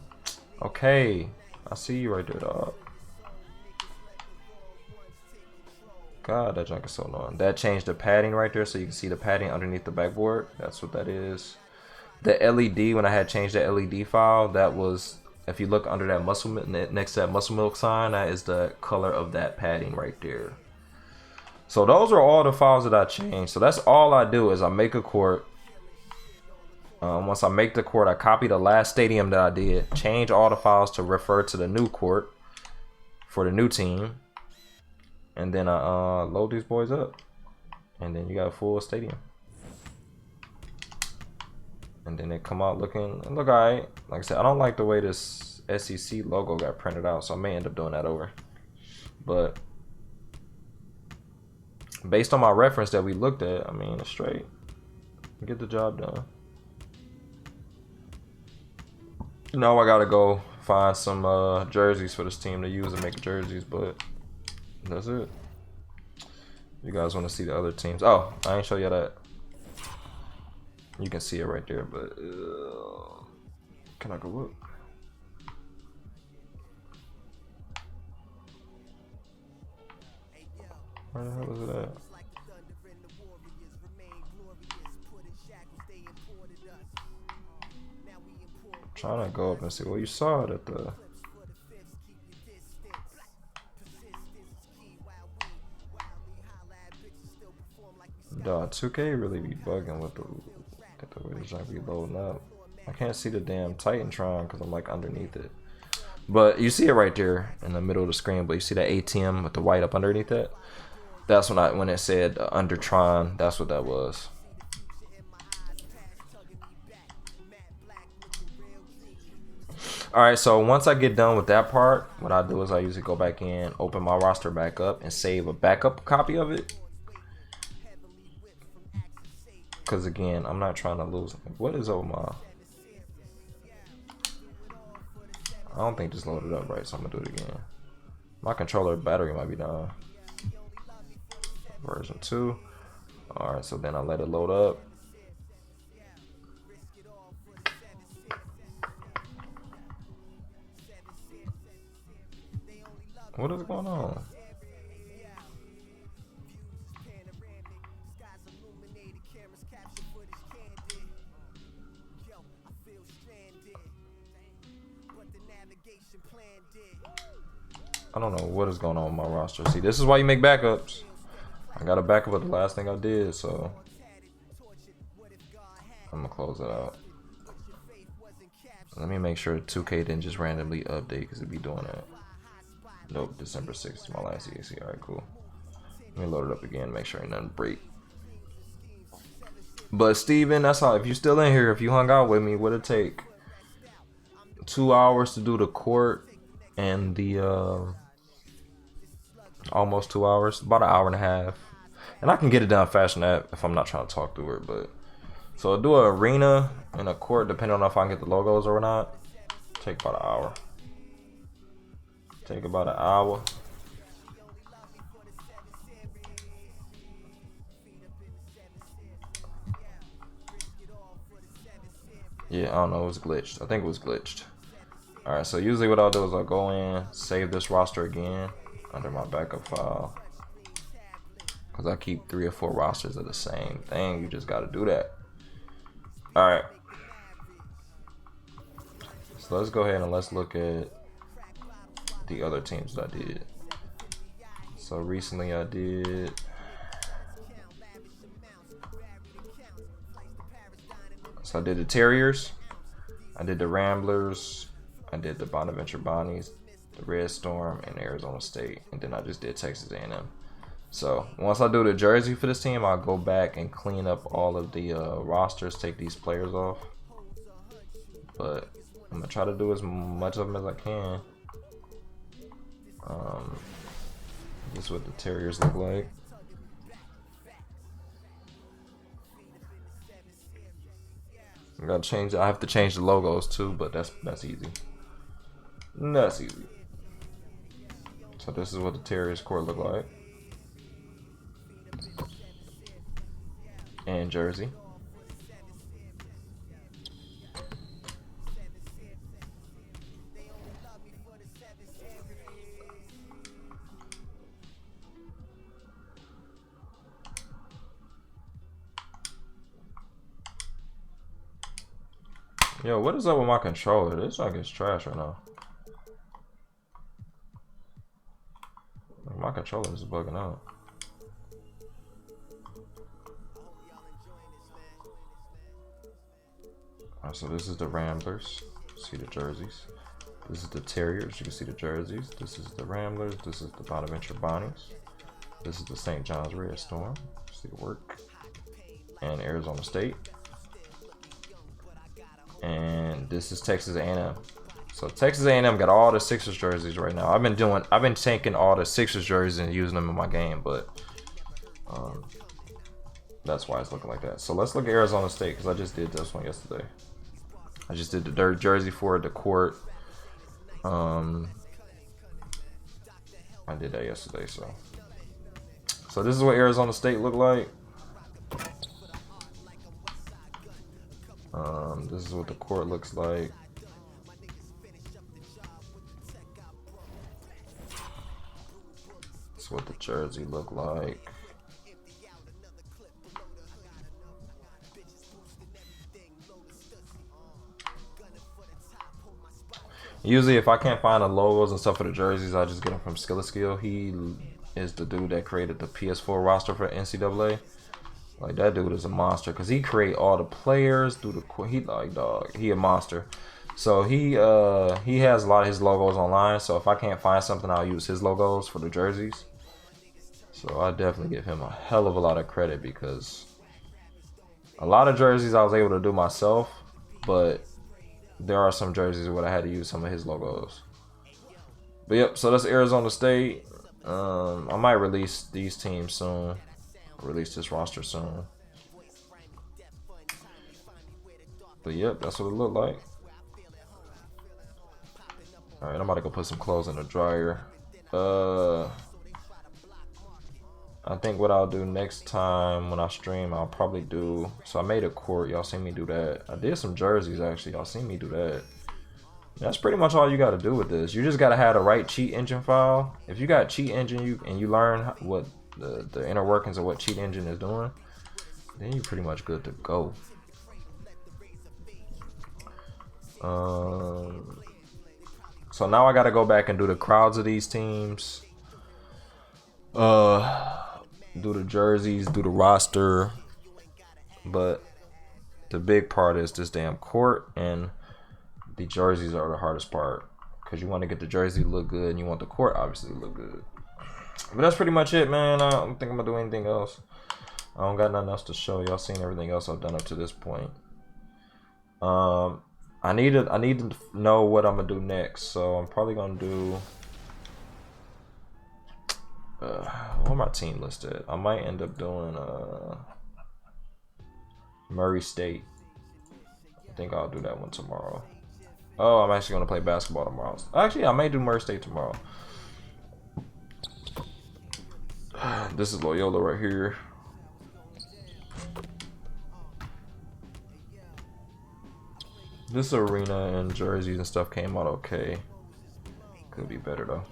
Okay. I see you right there, dog. God, that junk is so annoying. That changed the padding right there, so you can see the padding underneath the backboard. That's what that is. The LED, when I had changed the LED file, that was, if you look under that muscle next to that muscle milk sign, that is the color of that padding right there. So those are all the files that I changed. So that's all I do is I make a court. Once I make the court, I copy the last stadium that I did, change all the files to refer to the new court for the new team, and then I load these boys up, and then you got a full stadium. And then they come out looking, look alright. Like I said, I don't like the way this SEC logo got printed out, so I may end up doing that over. But based on my reference that we looked at, I mean, it's straight. Get the job done. Now I gotta go find some jerseys for this team to use and make jerseys, but that's it. You guys want to see the other teams? Oh, I ain't show you that. You can see it right there, but can I go look? Where the hell is it at? Trying to go up and see. Well, you saw it at the. Dog, 2K really be bugging with the way this junk be loading up. I can't see the damn Titantron because I'm like underneath it. But you see it right there in the middle of the screen. But you see that ATM with the white up underneath it. That's when it said Undertron. That's what that was. Alright, so once I get done with that part, what I do is I usually go back in, open my roster back up, and save a backup copy of it. Because again, I'm not trying to lose. What is over my... I don't think this loaded up right, so I'm going to do it again. My controller battery might be down. Version 2. Alright, so then I let it load up. What is going on? I don't know what is going on with my roster. See, this is why you make backups. I got a backup of the last thing I did, so I'm gonna close it out. Let me make sure 2K didn't just randomly update because it'd be doing that. Nope, December 6th is my last EAC. Alright, cool. Let me load it up again, make sure ain't nothing break. But Steven, that's how, if you still in here, if you hung out with me, what'd it take? 2 hours to do the court and the almost 2 hours, about an hour and a half. And I can get it done faster than that if I'm not trying to talk through it, but so I'll do an arena and a court depending on if I can get the logos or not. Take about an hour. Take about an hour. Yeah, I don't know, it was glitched. I think it was glitched. Alright, so usually what I'll do is I'll go in, save this roster again under my backup file. Because I keep 3 or 4 rosters of the same thing. You just got to do that. Alright. So let's go ahead and let's look at the other teams that I did. So recently I did... So I did the Terriers, I did the Ramblers, I did the Bonaventure Bonnies, the Red Storm, and Arizona State, and then I just did Texas A&M. So once I do the jersey for this team, I'll go back and clean up all of the rosters, take these players off. But I'm gonna try to do as much of them as I can. This is what the Terriers look like. I gotta change. I have to change the logos too, but that's easy. That's easy. So this is what the Terriers court look like, and jersey. Yo, what is up with my controller? This junk is trash right now. My controller is bugging out. Alright, so this is the Ramblers. See the jerseys. This is the Terriers. You can see the jerseys. This is the Ramblers. This is the Bonaventure Bonnies. This is the St. John's Red Storm. See the work. And Arizona State. And this is Texas A&M. So Texas A&M got all the Sixers jerseys right now. I've been taking all the Sixers jerseys and using them in my game, but that's why it's looking like that. So let's look at Arizona State because I just did this one yesterday. I just did the dirt jersey for it, the court. I did that yesterday, so this is what Arizona State look like. This is what the court looks like. This is what the jersey look like. Usually if I can't find the logos and stuff for the jerseys, I just get them from Skilla. He is the dude that created the PS4 roster for NCAA. Like, that dude is a monster because he create all the players through the he a monster. So he has a lot of his logos online. So if I can't find something, I'll use his logos for the jerseys. So I definitely give him a hell of a lot of credit because a lot of jerseys I was able to do myself, but there are some jerseys where I had to use some of his logos. But yep, so that's Arizona State. I might release these teams soon. Release this roster soon. But yep, that's what it looked like. Alright, I'm about to go put some clothes in the dryer. I think what I'll do next time when I stream, I'll probably do... So I made a court. Y'all seen me do that. I did some jerseys, actually. Y'all seen me do that. That's pretty much all you got to do with this. You just got to have the right cheat engine file. If you got cheat engine and you learn what the inner workings of what cheat engine is doing, then you're pretty much good to go. So now I got to go back and do the crowds of these teams. Do the jerseys, do the roster. But the big part is this damn court, and the jerseys are the hardest part because you want to get the jersey to look good and you want the court obviously to look good. But that's pretty much it, man. I don't think I'm gonna do anything else. I don't got nothing else to show. Y'all seen everything else I've done up to this point. I need to know what I'm gonna do next, so I'm probably gonna do where my team listed. I might end up doing Murray State. I think I'll do that one tomorrow. Oh, I'm actually gonna play basketball tomorrow. Actually, I may do Murray State tomorrow. This is Loyola right here. This arena and jerseys and stuff came out okay. Could be better though.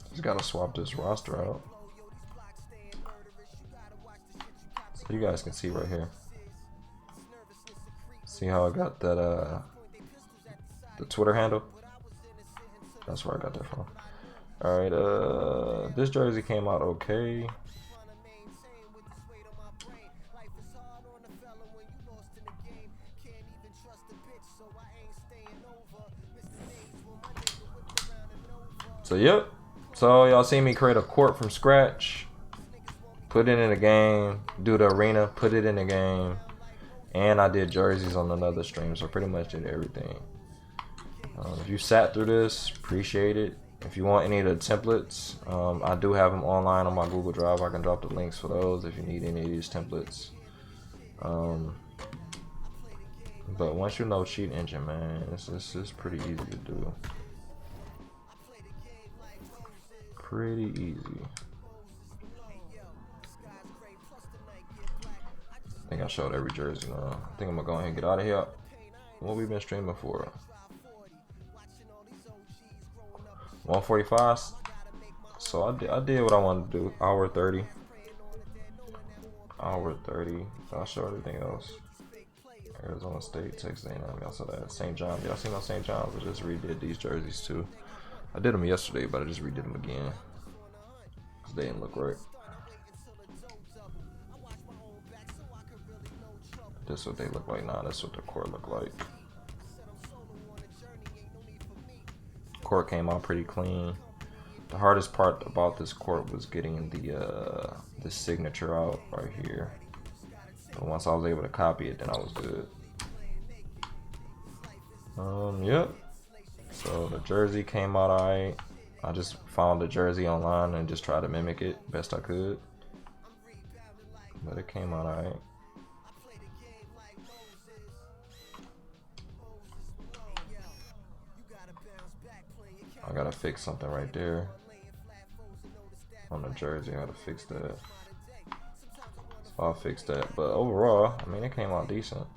Just gotta swap this roster out. So you guys can see right here. See how I got that the Twitter handle? That's where I got that from. Alright, this jersey came out okay. So yep. So y'all see me create a court from scratch, put it in a game, do the arena, put it in a game, and I did jerseys on another stream. So pretty much did everything. If you sat through this, appreciate it. If you want any of the templates, I do have them online on my Google Drive. I can drop the links for those if you need any of these templates. But once you know cheat engine, man, it's pretty easy to do. Pretty easy. I think I showed every jersey now. I think I'm gonna go ahead and get out of here. What we been streaming for? 145. So I did what I wanted to do. Hour 30. hour 30. I'll show everything else. Arizona State, Texas A&M. Y'all saw that. St. John. Y'all seen those St. John's? I just redid these jerseys too. I did them yesterday, but I just redid them again. Cause they didn't look right. This is what they look like now. That's what the court look like. Court came out pretty clean. The hardest part about this court was getting the signature out right here. But once I was able to copy it, then I was good. Yep. So the jersey came out alright. I just found the jersey online and just tried to mimic it best I could. But it came out alright. I gotta fix something right there on the jersey. I gotta fix that. So I'll fix that. But overall, I mean, it came out decent.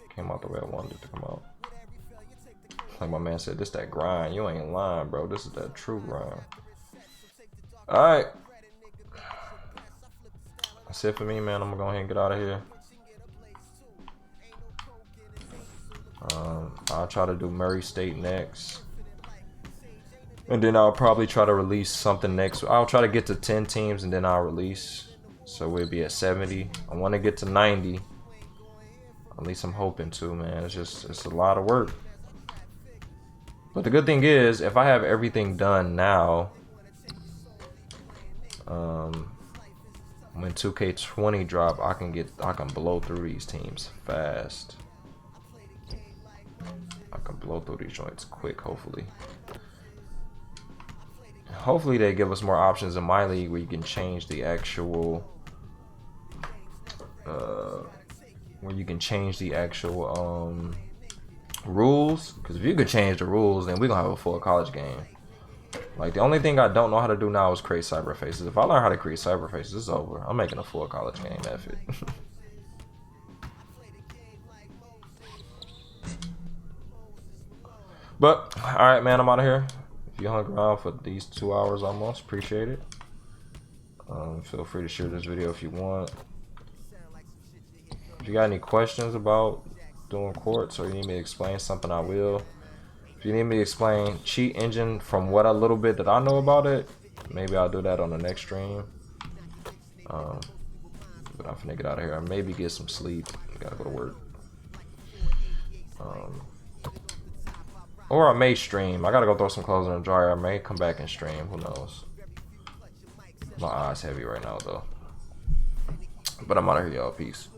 It came out the way I wanted it to come out. Like my man said, this that grind. You ain't lying, bro. This is that true grind. Alright. That's it for me, man. I'm gonna go ahead and get out of here. I'll try to do Murray State next. And then I'll probably try to release something next. I'll try to get to 10 teams and then I'll release. So we'll be at 70. I want to get to 90. At least I'm hoping to, man. It's a lot of work. But the good thing is, if I have everything done now, when 2K20 drop, I can blow through these teams fast. I can blow through these joints quick, hopefully. Hopefully they give us more options in my league where you can change the actual rules. Because if you could change the rules, then we're gonna have a full college game. Like, the only thing I don't know how to do now is create cyber faces. If I learn how to create cyber faces, it's over. I'm making a full college game. F it. But alright, man, I'm out of here. If you hung around for these 2 hours almost, appreciate it. Feel free to share this video if you want. If you got any questions about doing courts or you need me to explain something, I will. If you need me to explain Cheat Engine from what a little bit that I know about it, maybe I'll do that on the next stream. But I'm finna get out of here. Maybe get some sleep. Gotta go to work. Or I may stream. I gotta go throw some clothes in the dryer. I may come back and stream. Who knows? My eyes heavy right now though. But I'm out of here, y'all. Peace.